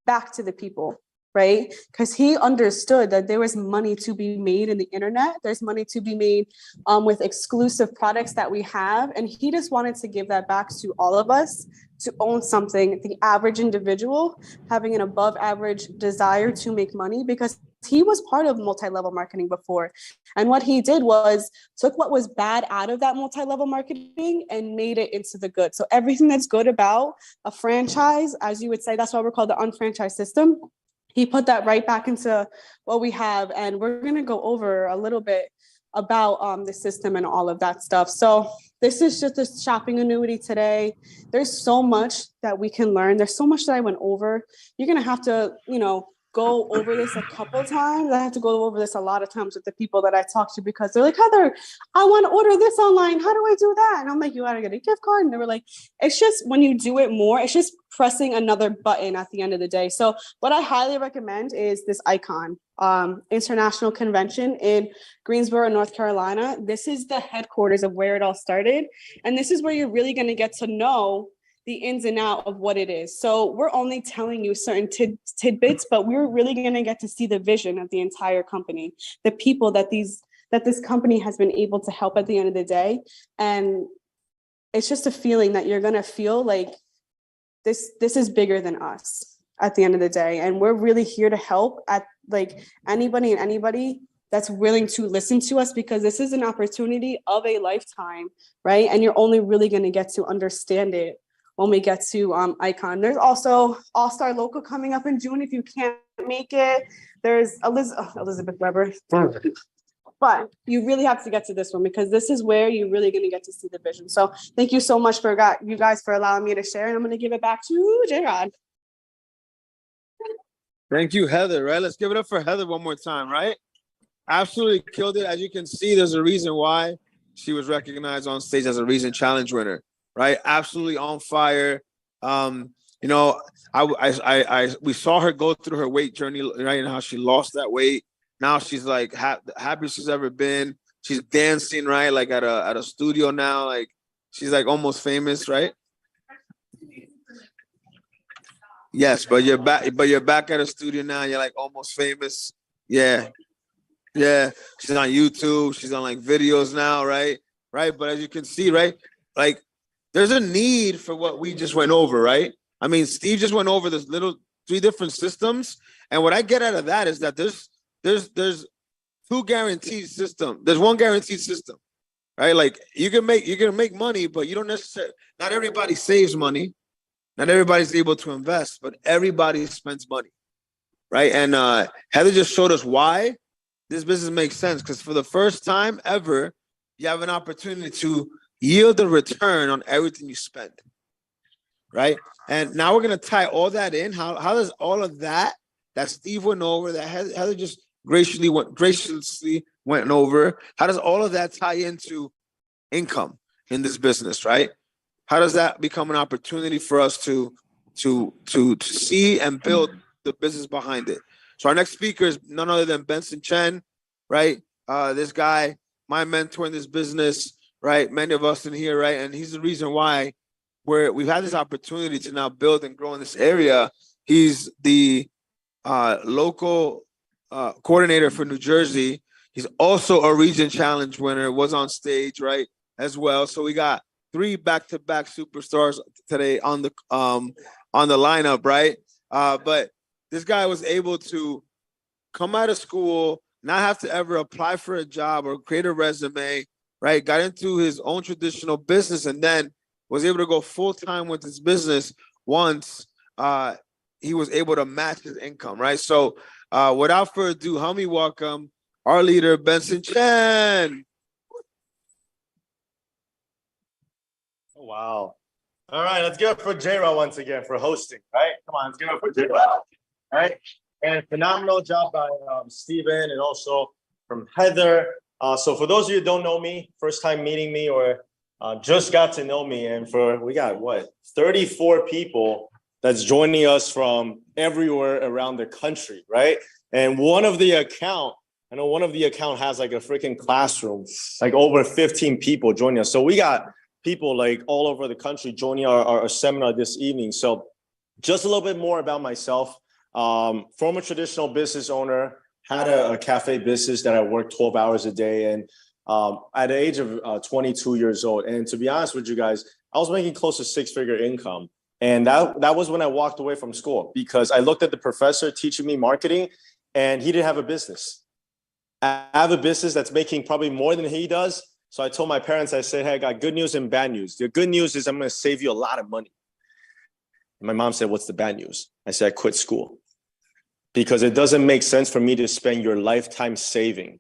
back to the people, right? Because he understood that there was money to be made in the internet. There's money to be made with exclusive products that we have. And he just wanted to give that back to all of us to own something, the average individual having an above average desire to make money, because he was part of multi-level marketing before. And what he did was took what was bad out of that multi-level marketing and made it into the good. So everything that's good about a franchise, as you would say, that's why we're called the unfranchised system. He put that right back into what we have. And we're going to go over a little bit about the system and all of that stuff. So this is just a shopping annuity today. There's so much that we can learn. There's so much that I went over. You're going to have to, go over this a couple times. I have to go over this a lot of times with the people that I talk to because they're like, Heather, I want to order this online. How do I do that? And I'm like, you got to get a gift card. And they were like, it's just when you do it more, it's just pressing another button at the end of the day. So what I highly recommend is this Icon International Convention in Greensboro, North Carolina. This is the headquarters of where it all started. And this is where you're really going to get to know the ins and out of what it is. So we're only telling you certain tidbits, but we're really going to get to see the vision of the entire company, the people that this company has been able to help at the end of the day. And it's just a feeling that you're going to feel like this is bigger than us at the end of the day. And we're really here to help at like anybody that's willing to listen to us, because this is an opportunity of a lifetime, right? And you're only really going to get to understand it when we get to Icon. There's also All-Star Local coming up in June. If you can't make it, there's Elizabeth Weber. But you really have to get to this one because this is where you're really going to get to see the vision. So thank you so much for you guys for allowing me to share. And I'm going to give it back to J-Rod. Thank you, Heather, right? Let's give it up for Heather one more time, right? Absolutely killed it. As you can see, there's a reason why she was recognized on stage as a Reason Challenge winner. Right, absolutely on fire. We saw her go through her weight journey, right, and how she lost that weight. Now she's like the happiest she's ever been. She's dancing, right, like at a studio now. Like she's like almost famous, right? Yes, but you're back at a studio now. You're like almost famous. Yeah. She's on YouTube. She's on like videos now, right? Right, but as you can see, right, like. There's a need for what we just went over, right? I mean, Steve just went over this little 3 different systems, And what I get out of that is that there's two guaranteed system. There's one guaranteed system, right? Like you're gonna make money, but you don't necessarily, not everybody saves money. Not everybody's able to invest, but everybody spends money, right? And Heather just showed us why this business makes sense. Because for the first time ever, you have an opportunity to yield a return on everything you spend, right? And now we're gonna tie all that in. How does all of that Steve went over, that Heather just graciously went over, how does all of that tie into income in this business, right? How does that become an opportunity for us to see and build the business behind it? So our next speaker is none other than Benson Chen, right? This guy, my mentor in this business, right? Many of us in here, right? And he's the reason why we've had this opportunity to now build and grow in this area. He's the local coordinator for New Jersey. He's also a region challenge winner, was on stage, right? As well. So we got 3 back-to-back superstars today on the lineup, right? But this guy was able to come out of school, not have to ever apply for a job or create a resume, right? Got into his own traditional business and then was able to go full-time with his business once he was able to match his income, right? So without further ado, help me welcome our leader, Benson Chen. Wow. All right, let's give it for J-Raw once again for hosting, right? Come on, let's give it for J-Raw. All right. And phenomenal job by Steven and also from Heather. So for those of you who don't know me, first time meeting me or just got to know me, and we got 34 people that's joining us from everywhere around the country, right? And one of the account has like a freaking classroom, like over 15 people joining us. So we got people like all over the country joining our seminar this evening. So just a little bit more about myself. Former traditional business owner, had a cafe business that I worked 12 hours a day. And at the age of 22 years old, and to be honest with you guys, I was making close to 6-figure income. And that was when I walked away from school because I looked at the professor teaching me marketing and he didn't have a business. I have a business that's making probably more than he does. So I told my parents, I said, hey, I got good news and bad news. The good news is I'm going to save you a lot of money. And my mom said, what's the bad news? I said, I quit school because it doesn't make sense for me to spend your lifetime saving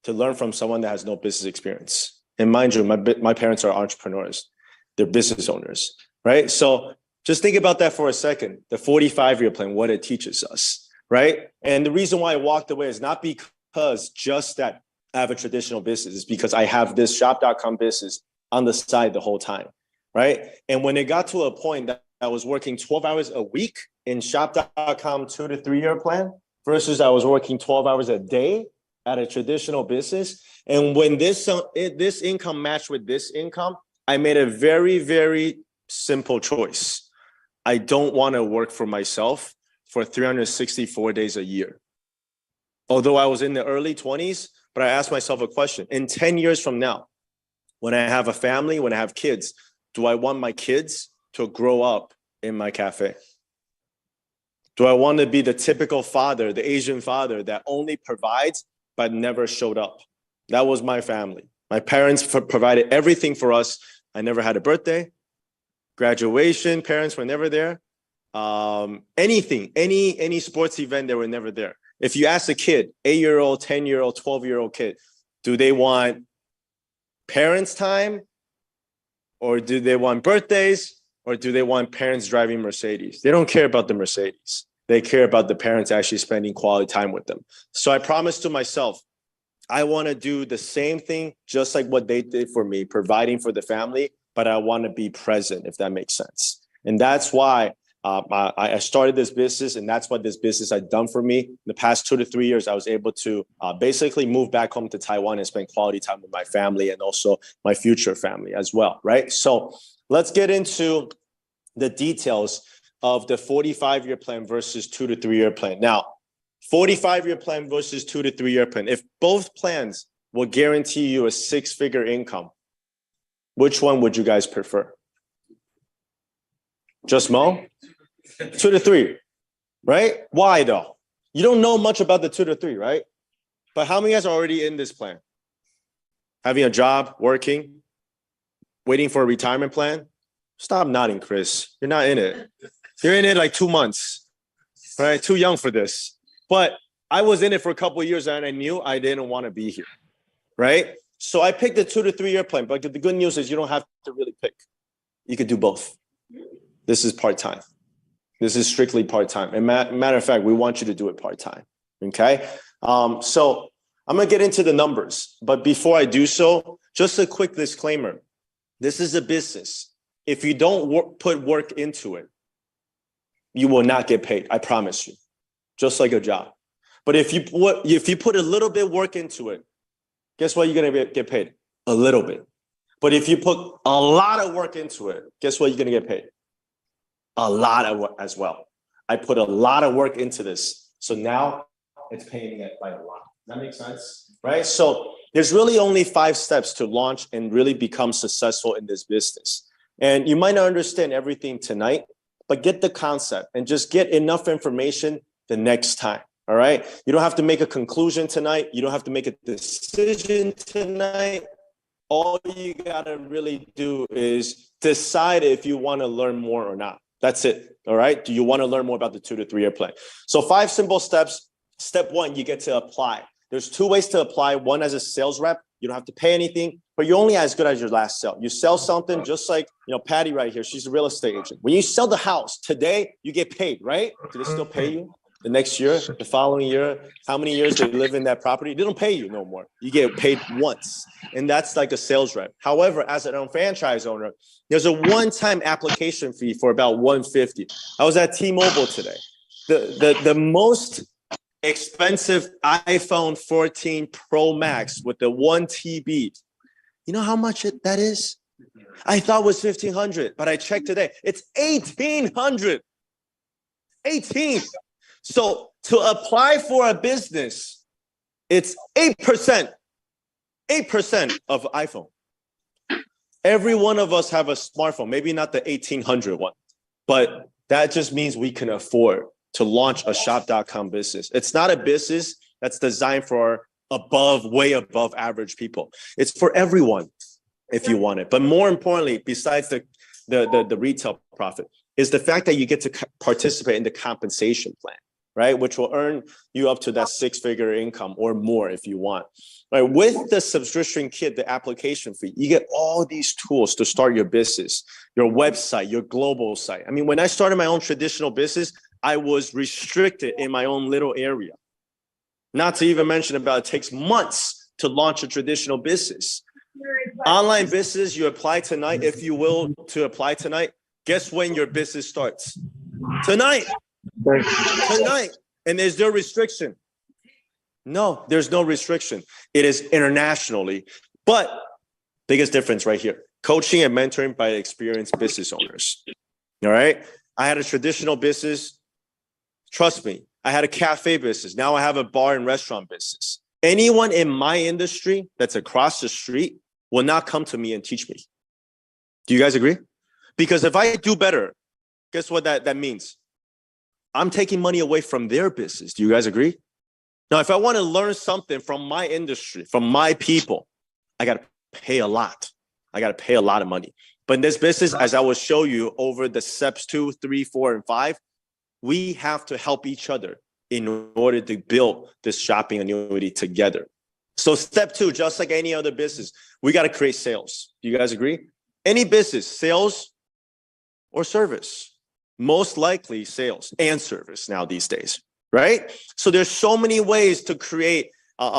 to learn from someone that has no business experience. And mind you, my parents are entrepreneurs. They're business owners, right? So just think about that for a second. The 45-year plan, what it teaches us, right? And the reason why I walked away is not because just that I have a traditional business, is because I have this shop.com business on the side the whole time, right? And when it got to a point that I was working 12 hours a week in shop.com 2 to 3 year plan versus I was working 12 hours a day at a traditional business. And when this income matched with this income, I made a very, very simple choice. I don't want to work for myself for 364 days a year. Although I was in the early 20s, but I asked myself a question. In 10 years from now, when I have a family, when I have kids, do I want my kids to grow up in my cafe? Do I want to be the typical father, the Asian father that only provides but never showed up? That was my family. My parents provided everything for us. I never had a birthday, graduation, parents were never there. Anything, any sports event, they were never there. If you ask a kid, 8-year-old, 10-year-old, 12-year-old kid, do they want parents' time? Or do they want birthdays? Or do they want parents driving Mercedes? They don't care about the Mercedes. They care about the parents actually spending quality time with them. So I promised to myself, I want to do the same thing, just like what they did for me, providing for the family, but I want to be present, if that makes sense. And that's why I started this business, and that's what this business had done for me. In the past 2 to 3 years, I was able to basically move back home to Taiwan and spend quality time with my family and also my future family as well, right? So let's get into the details of the 45-year plan versus 2 to 3 year plan. Now, 45-year plan versus 2 to 3 year plan. If both plans will guarantee you a 6-figure income, which one would you guys prefer? Just Mo? 2 to 3. right? Why though? You don't know much about the 2 to 3, right? But how many guys are already in this plan? Having a job, working, waiting for a retirement plan? Stop nodding, Chris. You're not in it. You're in it like 2 months, right? Too young for this. But I was in it for a couple of years and I knew I didn't want to be here, right? So I picked the 2 to 3 year plan. But the good news is you don't have to really pick. You could do both. This is part-time. This is strictly part-time. And matter of fact, we want you to do it part-time, okay? So I'm gonna get into the numbers. But before I do so, just a quick disclaimer. This is a business. If you don't put work into it, you will not get paid. I promise you, just like a job. But if you put a little bit work into it, guess what? You're gonna get paid a little bit. But if you put a lot of work into it, guess what? You're gonna get paid a lot of work as well. I put a lot of work into this, so now it's paying me by a lot. That makes sense, right? So there's really only 5 steps to launch and really become successful in this business. And you might not understand everything tonight, but get the concept and just get enough information the next time. All right. You don't have to make a conclusion tonight. You don't have to make a decision tonight. All you got to really do is decide if you want to learn more or not. That's it. All right. Do you want to learn more about the 2 to 3 year plan? So 5 simple steps. Step 1, you get to apply. There's 2 ways to apply. One, as a sales rep, you don't have to pay anything, but you're only as good as your last sale. You sell something just like, Patty right here. She's a real estate agent. When you sell the house today, you get paid, right? Do they still pay you the next year, the following year? How many years they live in that property? They don't pay you no more. You get paid once. And that's like a sales rep. However, as an franchise owner, there's a one-time application fee for about $150. I was at T-Mobile today. The most expensive iPhone 14 Pro Max with the 1 TB. You know how much that is? I thought it was $1,500, but I checked today. It's $1,800. 18. So to apply for a business, it's 8%. 8% of iPhone. Every one of us have a smartphone, maybe not the 1,800 one, but that just means we can afford to launch a shop.com business. It's not a business that's designed for way above average people. It's for everyone if you want it. But more importantly, besides the retail profit, is the fact that you get to participate in the compensation plan, right? Which will earn you up to that 6-figure income or more if you want. Right? With the subscription kit, the application fee, you get all these tools to start your business, your website, your global site. I mean, when I started my own traditional business, I was restricted in my own little area. Not to even mention about it takes months to launch a traditional business. Online business, you apply tonight, if you will, to apply tonight. Guess when your business starts? Tonight. Tonight. And there's no restriction. No, there's no restriction. It is internationally. But biggest difference right here. Coaching and mentoring by experienced business owners. All right. I had a traditional business. Trust me, I had a cafe business. Now I have a bar and restaurant business. Anyone in my industry that's across the street will not come to me and teach me. Do you guys agree? Because if I do better, guess what that means? I'm taking money away from their business. Do you guys agree? Now, if I want to learn something from my industry, from my people, I got to pay a lot. I got to pay a lot of money. But in this business, as I will show you over the steps 2, 3, 4, and 5, we have to help each other in order to build this shopping annuity together. So step 2, just like any other business, we got to create sales. Do you guys agree? Any business, sales or service, most likely sales and service now these days, right? So there's so many ways to create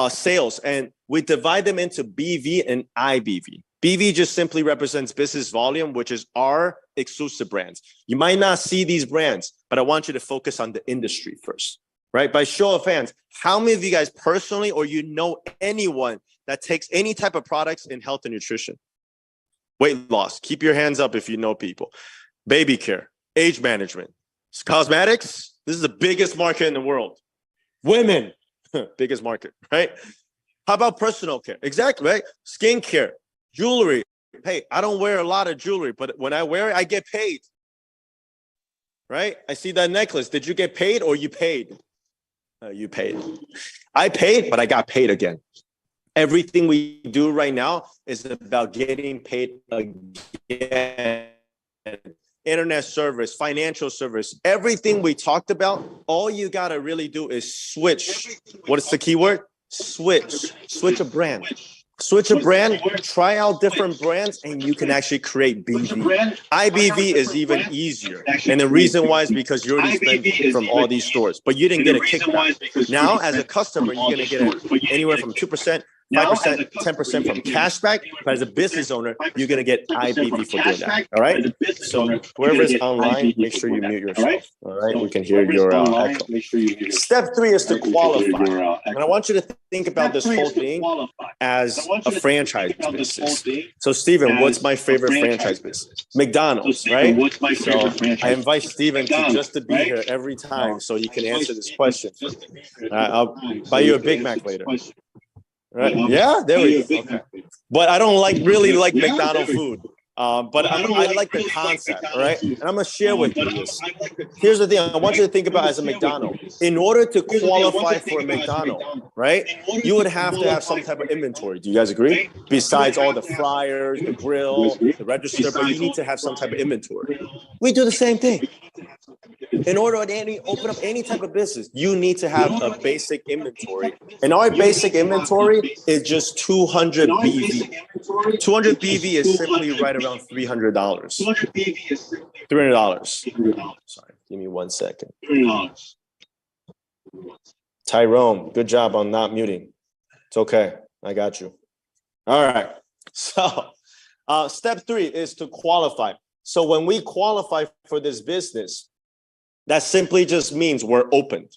sales, and we divide them into BV and IBV. BV just simply represents business volume, which is our exclusive brands. You might not see these brands, but I want you to focus on the industry first, right? By show of hands, how many of you guys personally or you know anyone that takes any type of products in health and nutrition? Weight loss, keep your hands up if you know people. Baby care, age management, cosmetics, this is the biggest market in the world. Women, biggest market, right? How about personal care? Exactly, right? Skincare, jewelry. Hey, I don't wear a lot of jewelry, but when I wear it, I get paid. right? I see that necklace. Did you get paid or you paid? You paid. I paid, but I got paid again. Everything we do right now is about getting paid again. Internet service, financial service, everything we talked about, all you got to really do is switch. What is the keyword? Switch. Switch a brand. Switch a brand, try out different brands, and you can actually create BV. IBV is even easier. And the reason why is because you already spent from all these stores, but you didn't get a kickback. Now, as a customer, you're going to get anywhere from 2%, 5%, 10% from cashback. But as a business owner, you're going to get IBV for doing that. All right. So whoever is online, make sure you mute yourself. All right. We can hear your echo. Step 3 is to qualify. And I want you to think about this whole thing as a franchise business. So, Steven, what's my favorite franchise business? McDonald's, right? So I invite Steven to be here every time so he can answer this question. I'll buy you a Big Mac later. Right? Yeah, there we go. Okay. But I don't really like McDonald's food. But I like the concept, all right? And I'm gonna share with you this. Here's the thing: I want you to think about as a McDonald's. In order to qualify for a McDonald's, right? You would have to have some type of inventory. Do you guys agree? Besides all the fryers, the grill, the register, but you need to have some type of inventory. We do the same thing. In order to open up any type of business, you need to have a basic inventory. And our basic inventory is just 200 BV. 200 BV is simply right around $300. $300. Sorry, give me 1 second. Tyrone, good job on not muting. It's okay. I got you. All right. So step 3 is to qualify. So when we qualify for this business, that simply just means we're opened.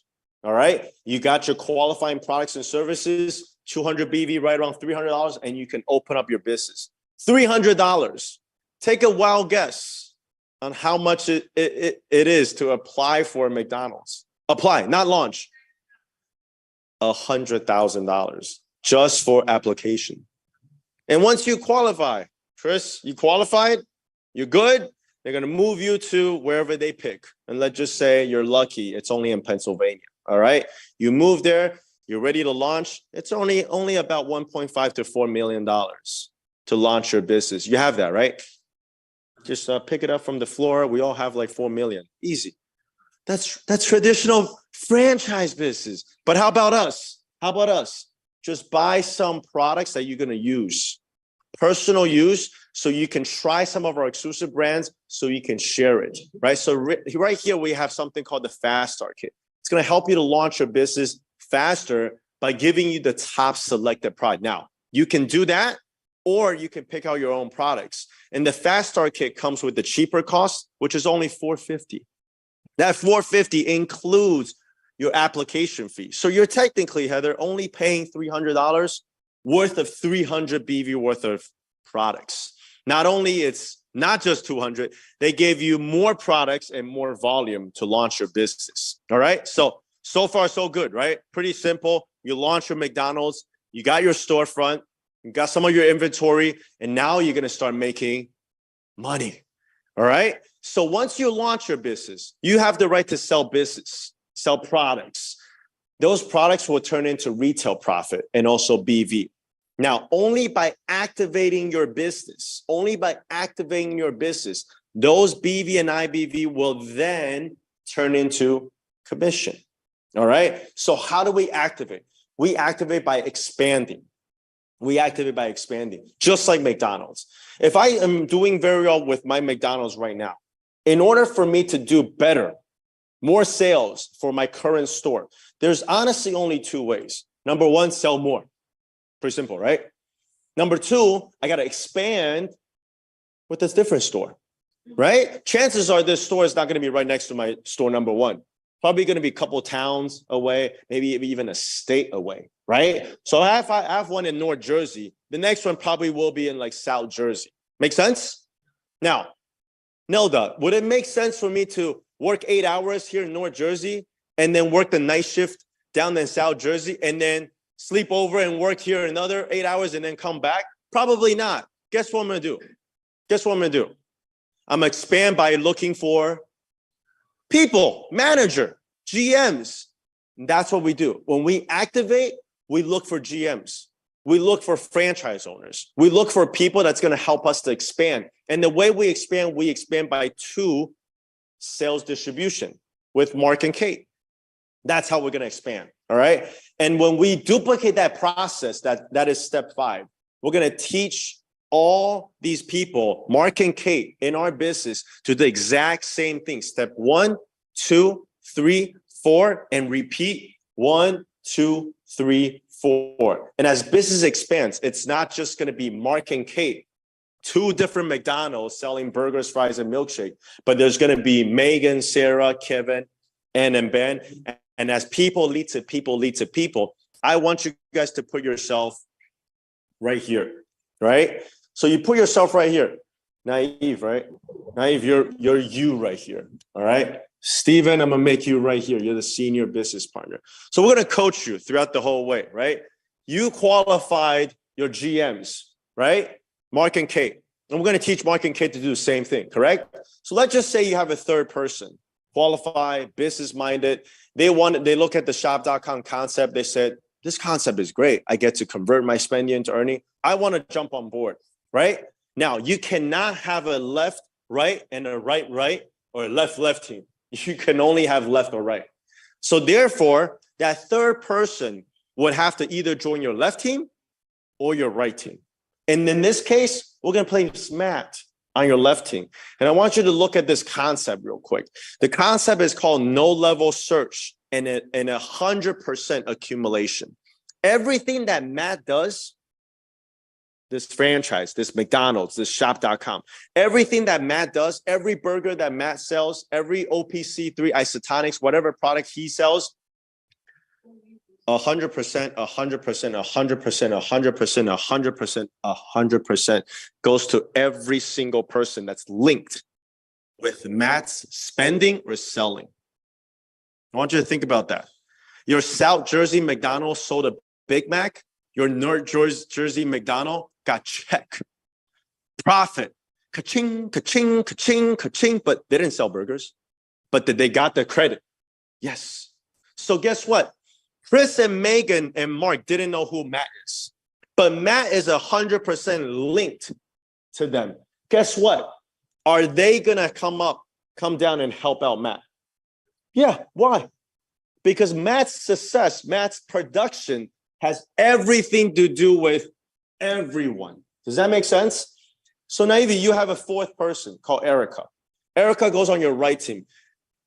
All right. You got your qualifying products and services, 200 BV, right around $300, and you can open up your business. $300. Take a wild guess on how much it is to apply for a McDonald's. Apply, not launch. $100,000 just for application. And once you qualify, Chris, you qualified, you're good. They're going to move you to wherever they pick. And let's just say you're lucky. It's only in Pennsylvania. All right. You move there. You're ready to launch. It's only about $1.5 to $4 million to launch your business. You have that, right? Just pick it up from the floor. We all have like 4 million. Easy. That's traditional franchise business. But how about us? How about us? Just buy some products that you're going to use. Personal use, so you can try some of our exclusive brands, so you can share it, right? So right here, we have something called the Fast Start Kit. It's going to help you to launch your business faster by giving you the top selected product. Now, you can do that, or you can pick out your own products. And the Fast Start Kit comes with the cheaper cost, which is only $450. That $450 includes your application fee. So you're technically, Heather, only paying $300 worth of 300 BV worth of products. Not only it's not just 200, they gave you more products and more volume to launch your business. All right. So far, so good, right? Pretty simple. You launch your McDonald's, you got your storefront, you got some of your inventory, and now you're going to start making money. All right. So once you launch your business, you have the right to sell products. Those products will turn into retail profit and also BV. Now, only by activating your business, those BV and IBV will then turn into commission. All right. So how do we activate? We activate by expanding. Just like McDonald's. If I am doing very well with my McDonald's right now, in order for me to do better, more sales for my current store, there's honestly only 2 ways. Number 1, sell more. Pretty simple, right? Number 2, I got to expand with this different store, right? Chances are this store is not going to be right next to my store number 1. Probably going to be a couple towns away, maybe even a state away, right? So I have one in North Jersey. The next one probably will be in like South Jersey. Make sense? Now, Nelda, would it make sense for me to work 8 hours here in North Jersey and then work the night shift down in South Jersey and then sleep over and work here another 8 hours and then come back? Probably not. Guess what I'm going to do? I'm going to expand by looking for People, manager, GMs. And that's what we do. When we activate, we look for GMs. We look for franchise owners. We look for people that's going to help us to expand. And the way we expand by 2, sales distribution with Mark and Kate. That's how we're going to expand. All right. And when we duplicate that process, that is step 5. We're going to teach all these people, Mark and Kate, in our business to do the exact same thing. Step 1, 2, 3, 4, and repeat 1, 2, 3, 4. And as business expands, it's not just going to be Mark and Kate, 2 different McDonald's selling burgers, fries, and milkshake, but there's going to be Megan, Sarah, Kevin, Ann, and Ben. And as people lead to people, I want you guys to put yourself right here, right? So you put yourself right here. Naive, right? Naive, you're you right here, all right? Steven, I'm gonna make you right here. You're the senior business partner. So we're gonna coach you throughout the whole way, right? You qualified your GMs, right? Mark and Kate. And we're gonna teach Mark and Kate to do the same thing, correct? So let's just say you have a third person, qualified, business-minded. They look at the shop.com concept. They said, this concept is great. I get to convert my spending into earning. I want to jump on board, right? Now, you cannot have a left, right, and a right, right, or a left, left team. You can only have left or right. So therefore, that third person would have to either join your left team or your right team. And in this case, we're going to play Matt on your left team. And I want you to look at this concept real quick. The concept is called no-level search and 100% accumulation. Everything that Matt does, this franchise, this McDonald's, this shop.com, everything that Matt does, every burger that Matt sells, every OPC3 isotonics, whatever product he sells, 100%, 100%, 100%, 100%, 100% goes to every single person that's linked with Matt's spending or selling. I want you to think about that. Your South Jersey McDonald's sold a Big Mac. Your North Jersey McDonald got check. Profit. Ka-ching, ka-ching, ka-ching, ka-ching. But they didn't sell burgers. But they got the credit. Yes. So guess what? Chris and Megan and Mark didn't know who Matt is. But Matt is 100% linked to them. Guess what? Are they going to come down and help out Matt? Yeah. Why? Because Matt's success, Matt's production has everything to do with everyone. Does that make sense? So Naive, you have a fourth person called Erica. Erica goes on your right team.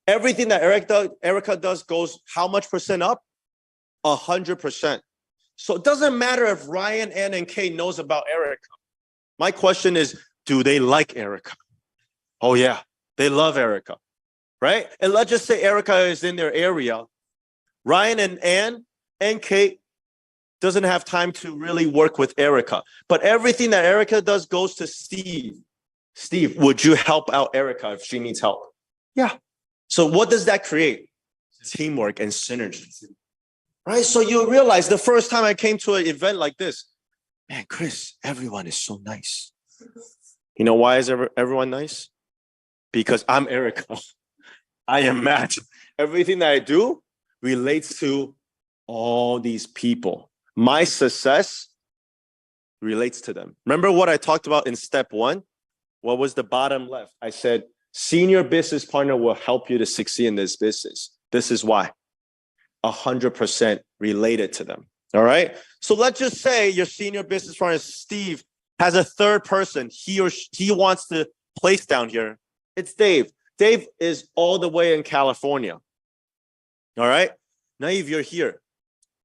Everything that Erica does goes how much percent up? 100%. So it doesn't matter if Ryan, Ann, and Kay knows about Erica. My question is, do they like Erica? Oh yeah, they love Erica, right? And let's just say Erica is in their area. Ryan and Ann and Kate doesn't have time to really work with Erica. But everything that Erica does goes to Steve. Steve, would you help out Erica if she needs help? Yeah. So what does that create? Teamwork and synergy. Right? So you realize the first time I came to an event like this, man, Chris, everyone is so nice. You know why is everyone nice? Because I'm Erica. I am Matt. Everything that I do relates to all these people. My success relates to them. Remember what I talked about in step 1? What was the bottom left? I said, senior business partner will help you to succeed in this business. This is why. 100% related to them. All right. So let's just say your senior business partner, Steve, has a third person he wants to place down here. It's Dave. Dave is all the way in California. All right. Naive, you're here.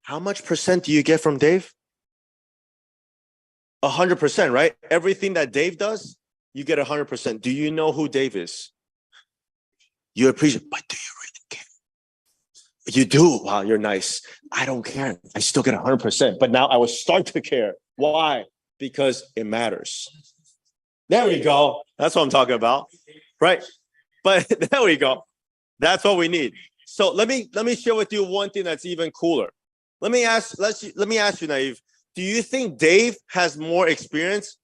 How much percent do you get from Dave? 100%, right? Everything that Dave does, you get 100%. Do you know who Dave is? You appreciate, but do you really care? You do. Wow, you're nice. I don't care. I still get 100%. But now I will start to care. Why? Because it matters. There we go. That's what I'm talking about. Right? But there we go. That's what we need. So let me share with you one thing that's even cooler. Let me ask you, Naive. Do you think Dave has more experience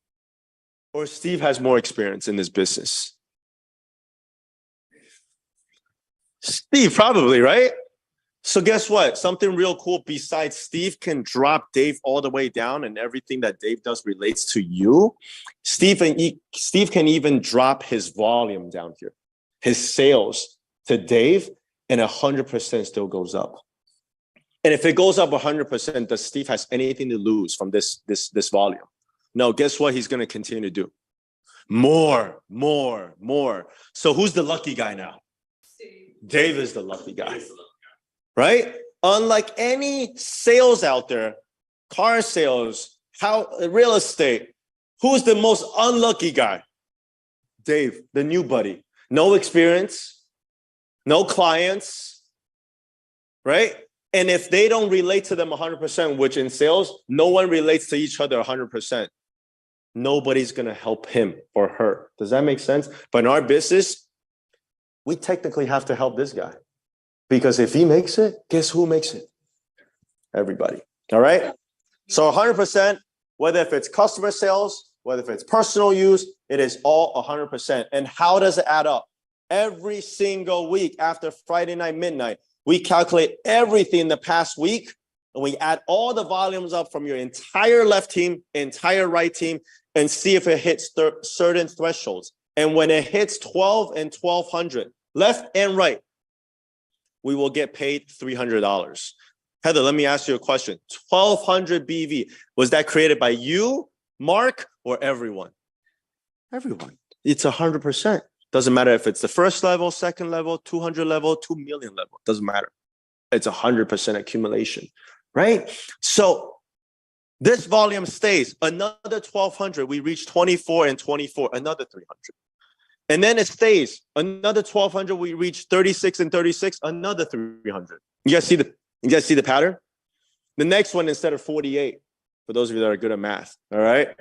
or Steve has more experience in this business? Steve, probably, right? So guess what? Something real cool besides Steve can drop Dave all the way down and everything that Dave does relates to you. Steve can even drop his volume down here, his sales to Dave, and 100% still goes up. And if it goes up 100%, does Steve has anything to lose from this volume? No, guess what he's going to continue to do? More. So who's the lucky guy now? Dave is the lucky guy. Right? Unlike any sales out there, car sales, real estate, who's the most unlucky guy? Dave, the new buddy. No experience, no clients, right? And if they don't relate to them 100%, which in sales, no one relates to each other 100%. Nobody's going to help him or her. Does that make sense? But in our business, we technically have to help this guy. Because if he makes it, guess who makes it? Everybody. All right? So 100%, whether if it's customer sales, whether if it's personal use, it is all 100%. And how does it add up? Every single week after Friday night midnight, we calculate everything in the past week, and we add all the volumes up from your entire left team, entire right team, and see if it hits certain thresholds. And when it hits 12 and 1200, left and right, we will get paid $300. Heather, let me ask you a question. 1200 BV, was that created by you, Mark, or everyone? Everyone. It's 100%. Doesn't matter if it's the first level, second level, 200 level, 2 million level. Doesn't matter. It's 100% accumulation, right? So this volume stays. Another 1200, we reach 24 and 24, another 300. And then it stays. Another 1200, we reach 36 and 36, another 300. You guys see the pattern? The next one, instead of 48, for those of you that are good at math, all right?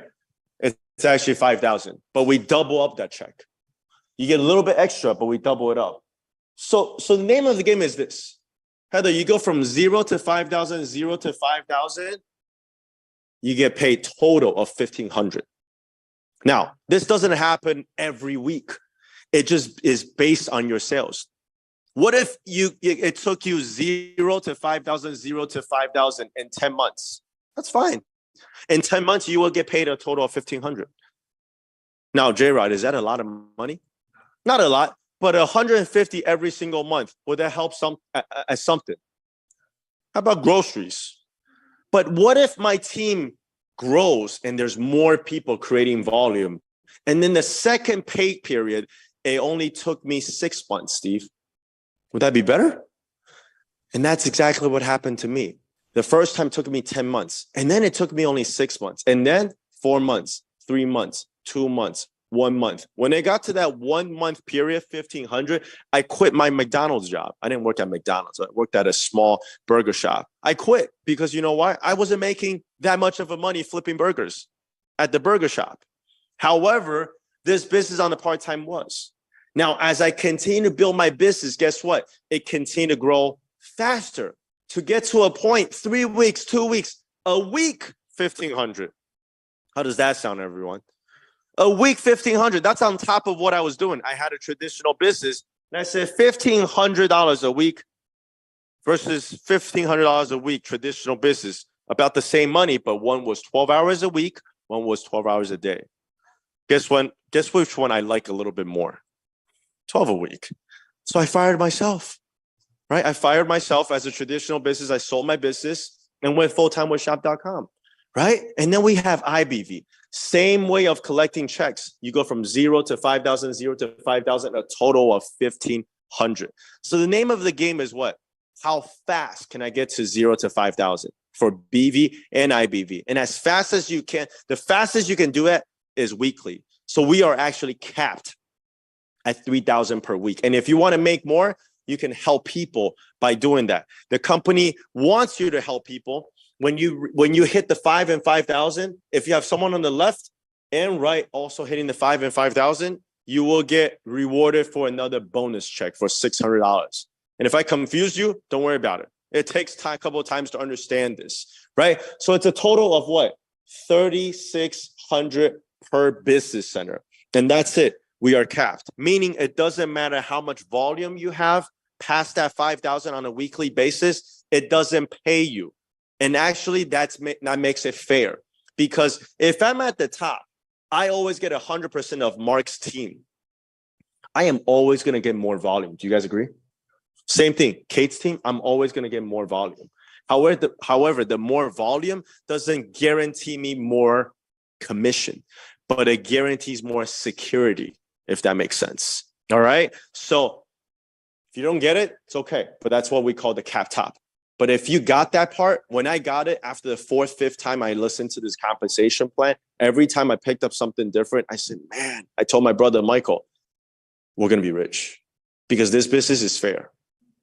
It's actually 5,000, but we double up that check. You get a little bit extra, but we double it up. So the name of the game is this. Heather, you go from 0 to 5,000, 0 to 5,000, you get paid total of 1,500. Now, this doesn't happen every week. It just is based on your sales. What if it took you 0 to 5,000, 0 to 5,000 in 10 months? That's fine. In 10 months, you will get paid a total of 1,500. Now, J-Rod, is that a lot of money? Not a lot, but 150 every single month. Would that help as something? How about groceries? But what if my team grows and there's more people creating volume? And then the second pay period, it only took me 6 months, Steve. Would that be better? And that's exactly what happened to me. The first time took me 10 months, and then it took me only 6 months, and then 4 months, 3 months, 2 months, 1 month. When it got to that 1 month period, 1,500, I quit my McDonald's job. I didn't work at McDonald's. I worked at a small burger shop. I quit because you know why? I wasn't making that much of a money flipping burgers at the burger shop. However, this business on the part-time was. Now, as I continue to build my business, guess what? It continued to grow faster to get to a point, 3 weeks, 2 weeks, a week, 1,500. How does that sound, everyone? A week, 1,500. That's on top of what I was doing. I had a traditional business, and I said $1,500 a week versus $1,500 a week traditional business. About the same money, but one was 12 hours a week, one was 12 hours a day. Guess which one I like a little bit more? 12 a week. So I fired myself, right? I fired myself as a traditional business. I sold my business and went full-time with shop.com, right? And then we have IBV. Same way of collecting checks. You go from 0 to 5,000, 0 to 5,000, a total of 1,500. So the name of the game is what? How fast can I get to 0 to 5,000 for BV and IBV? And as fast as you can, the fastest you can do it is weekly. So we are actually capped at 3,000 per week. And if you want to make more, you can help people by doing that. The company wants you to help people. When you hit the 5 and 5,000, if you have someone on the left and right also hitting the 5 and 5,000, you will get rewarded for another bonus check for $600. And if I confuse you, don't worry about it. It takes a couple of times to understand this, right? So it's a total of what? 3,600 per business center. And that's it. We are capped, meaning it doesn't matter how much volume you have past that 5,000 on a weekly basis, it doesn't pay you. And actually that makes it fair, because if I'm at the top, I always get 100% of Mark's team. I am always going to get more volume. Do you guys agree? Same thing. Kate's team, I'm always going to get more volume. However, the more volume doesn't guarantee me more commission, but it guarantees more security, if that makes sense. All right. So if you don't get it, it's okay. But that's what we call the cap top. But if you got that part, when I got it after the fourth, fifth time I listened to this compensation plan, every time I picked up something different, I said, man, I told my brother, Michael, we're going to be rich because this business is fair.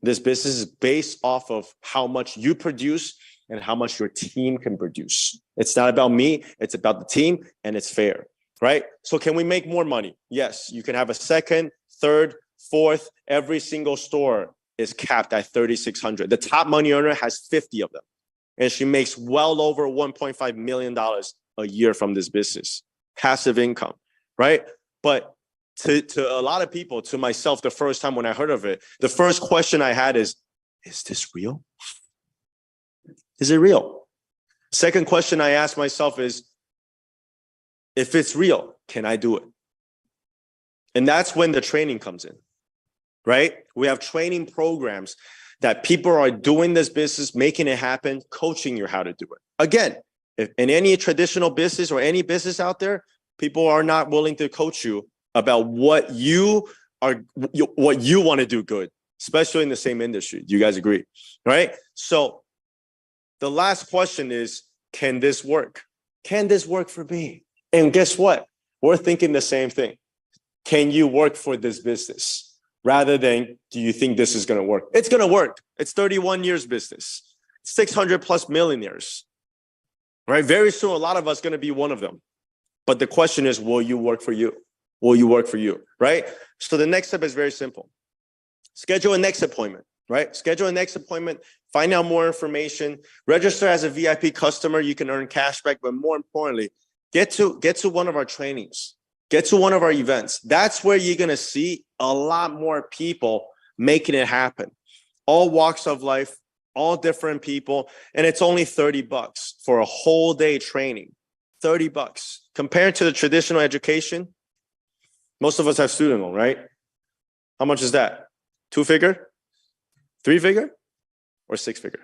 This business is based off of how much you produce and how much your team can produce. It's not about me. It's about the team, and it's fair, right? So can we make more money? Yes, you can have a second, third, fourth. Every single store is capped at 3,600. The top money earner has 50 of them, and she makes well over $1.5 million a year from this business. Passive income, right? But to a lot of people, to myself, the first time when I heard of it, the first question I had is this real? Is it real? Second question I asked myself is, if it's real, can I do it? And that's when the training comes in, right? We have training programs that people are doing this business, making it happen, coaching you how to do it. Again, if in any traditional business or any business out there, people are not willing to coach you about what you want to do good, especially in the same industry. Do you guys agree? Right? So the last question is, can this work? Can this work for me? And guess what? We're thinking the same thing. Can you work for this business? Rather than, do you think this is going to work? It's going to work. It's 31 years business, 600 plus millionaires, right? Very soon, a lot of us going to be one of them. But the question is, will you work for you? Will you work for you, right? So the next step is very simple. Schedule a next appointment, right? Schedule a next appointment, find out more information, register as a VIP customer. You can earn cash back, but more importantly, get to one of our trainings, get to one of our events. That's where you're going to see a lot more people making it happen. All walks of life, all different people. And it's only $30 for a whole day training, $30 compared to the traditional education. Most of us have student loan, right? How much is that? 2-figure, 3-figure, or 6-figure?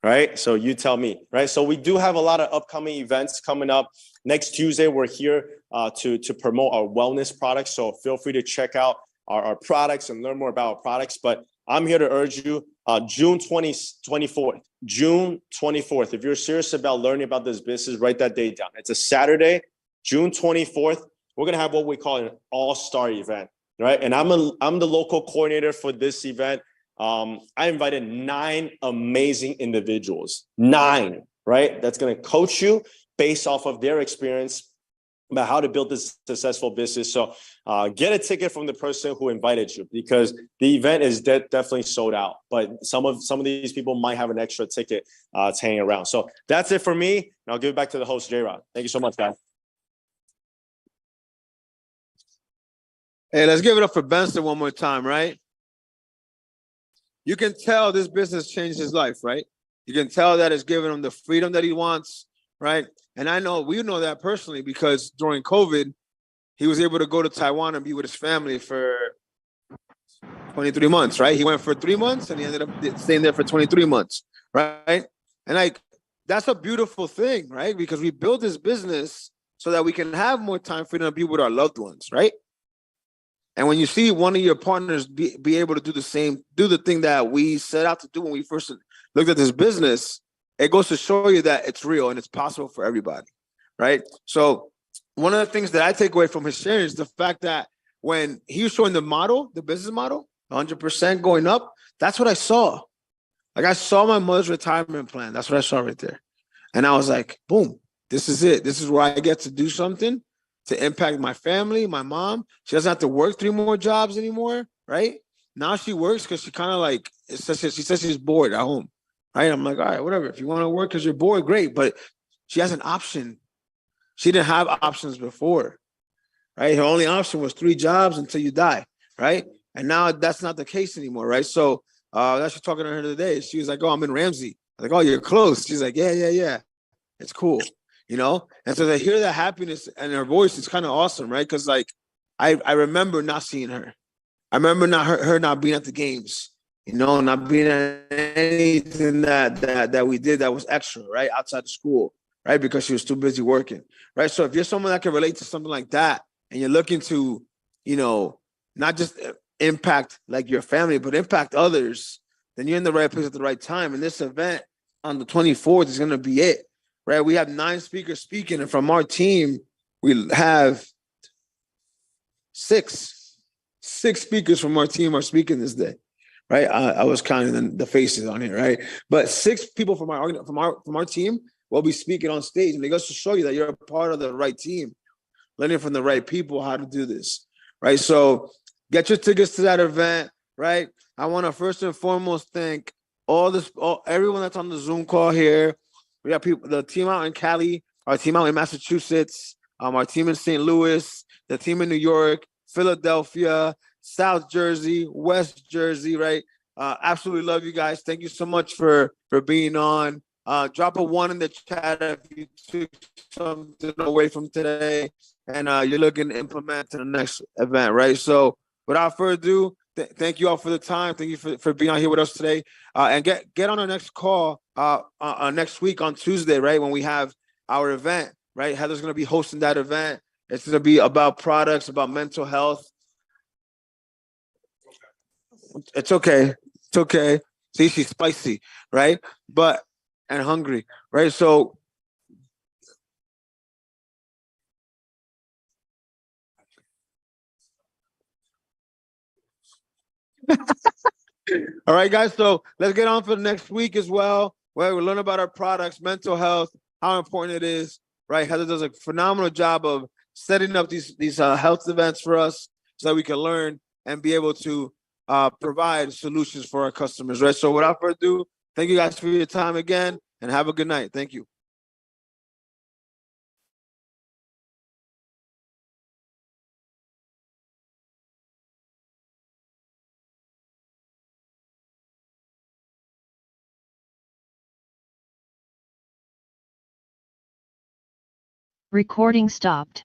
Right? So you tell me, right? So we do have a lot of upcoming events coming up. Next Tuesday, we're here to promote our wellness products. So feel free to check out our products and learn more about our products. But I'm here to urge you, June 24th. June 24th. If you're serious about learning about this business, write that date down. It's a Saturday, June 24th. We're going to have what we call an all-star event, right? And I'm the local coordinator for this event. I invited 9 amazing individuals, 9, right? That's going to coach you based off of their experience about how to build this successful business. So get a ticket from the person who invited you, because the event is definitely sold out. But some of these people might have an extra ticket to hang around. So that's it for me. And I'll give it back to the host, J-Rod. Thank you so much, guys. Hey, let's give it up for Benson one more time, right? You can tell this business changed his life, right? You can tell that it's given him the freedom that he wants, right? And we know that personally, because during COVID, he was able to go to Taiwan and be with his family for 23 months, right? He went for 3 months and he ended up staying there for 23 months, right? And that's a beautiful thing, right? Because we build this business so that we can have more time freedom to be with our loved ones, right? And when you see one of your partners be able to do the thing that we set out to do when we first looked at this business, it goes to show you that it's real and it's possible for everybody, right? So one of the things that I take away from his sharing is the fact that when he was showing the business model, 100% going up, that's what I saw. Like, I saw my mother's retirement plan. That's what I saw right there. And I was like, boom, this is it. This is where I get to do something to impact my family, my mom. She doesn't have to work 3 more jobs anymore, right? Now she works because she kind of she says she's bored at home, right? I'm like, all right, whatever. If you want to work because you're bored, great. But she has an option. She didn't have options before, right? Her only option was 3 jobs until you die, right? And now that's not the case anymore, right? So I was actually talking to her today. She was like, "Oh, I'm in Ramsey." I'm like, "Oh, you're close." She's like, "Yeah, yeah, yeah. It's cool." And so to hear that happiness in her voice is kind of awesome, right? Because like I remember not seeing her. I remember not her not being at the games, not being at anything that we did that was extra, right? Outside of school, right? Because she was too busy working. Right. So if you're someone that can relate to something like that and you're looking to, not just impact like your family, but impact others, then you're in the right place at the right time. And this event on the 24th is gonna be it. Right. We have 9 speakers speaking, and from our team, we have 6 speakers from our team are speaking this day, right? I was counting the faces on here, right? But 6 people from our team will be speaking on stage, and it goes to show you that you're a part of the right team, learning from the right people how to do this, right? So get your tickets to that event, right? I want to first and foremost thank everyone that's on the Zoom call here. We got people, the team out in Cali, our team out in Massachusetts, our team in St. Louis, the team in New York, Philadelphia, South Jersey, West Jersey, right? Absolutely love you guys. Thank you so much for being on. Drop a 1 in the chat if you took something away from today and you're looking to implement to the next event, right? So without further ado, thank you all for the time. Thank you for being on here with us today. And get on our next call next week on Tuesday, right? When we have our event, right? Heather's going to be hosting that event. It's going to be about products, about mental health. It's okay. It's okay. See, she's spicy, right? And hungry, right? So all right, guys. So let's get on for the next week as well, where we learn about our products, mental health, how important it is, right? Heather does a phenomenal job of setting up these health events for us so that we can learn and be able to provide solutions for our customers, right? So without further ado, thank you guys for your time again, and have a good night. Thank you. Recording stopped.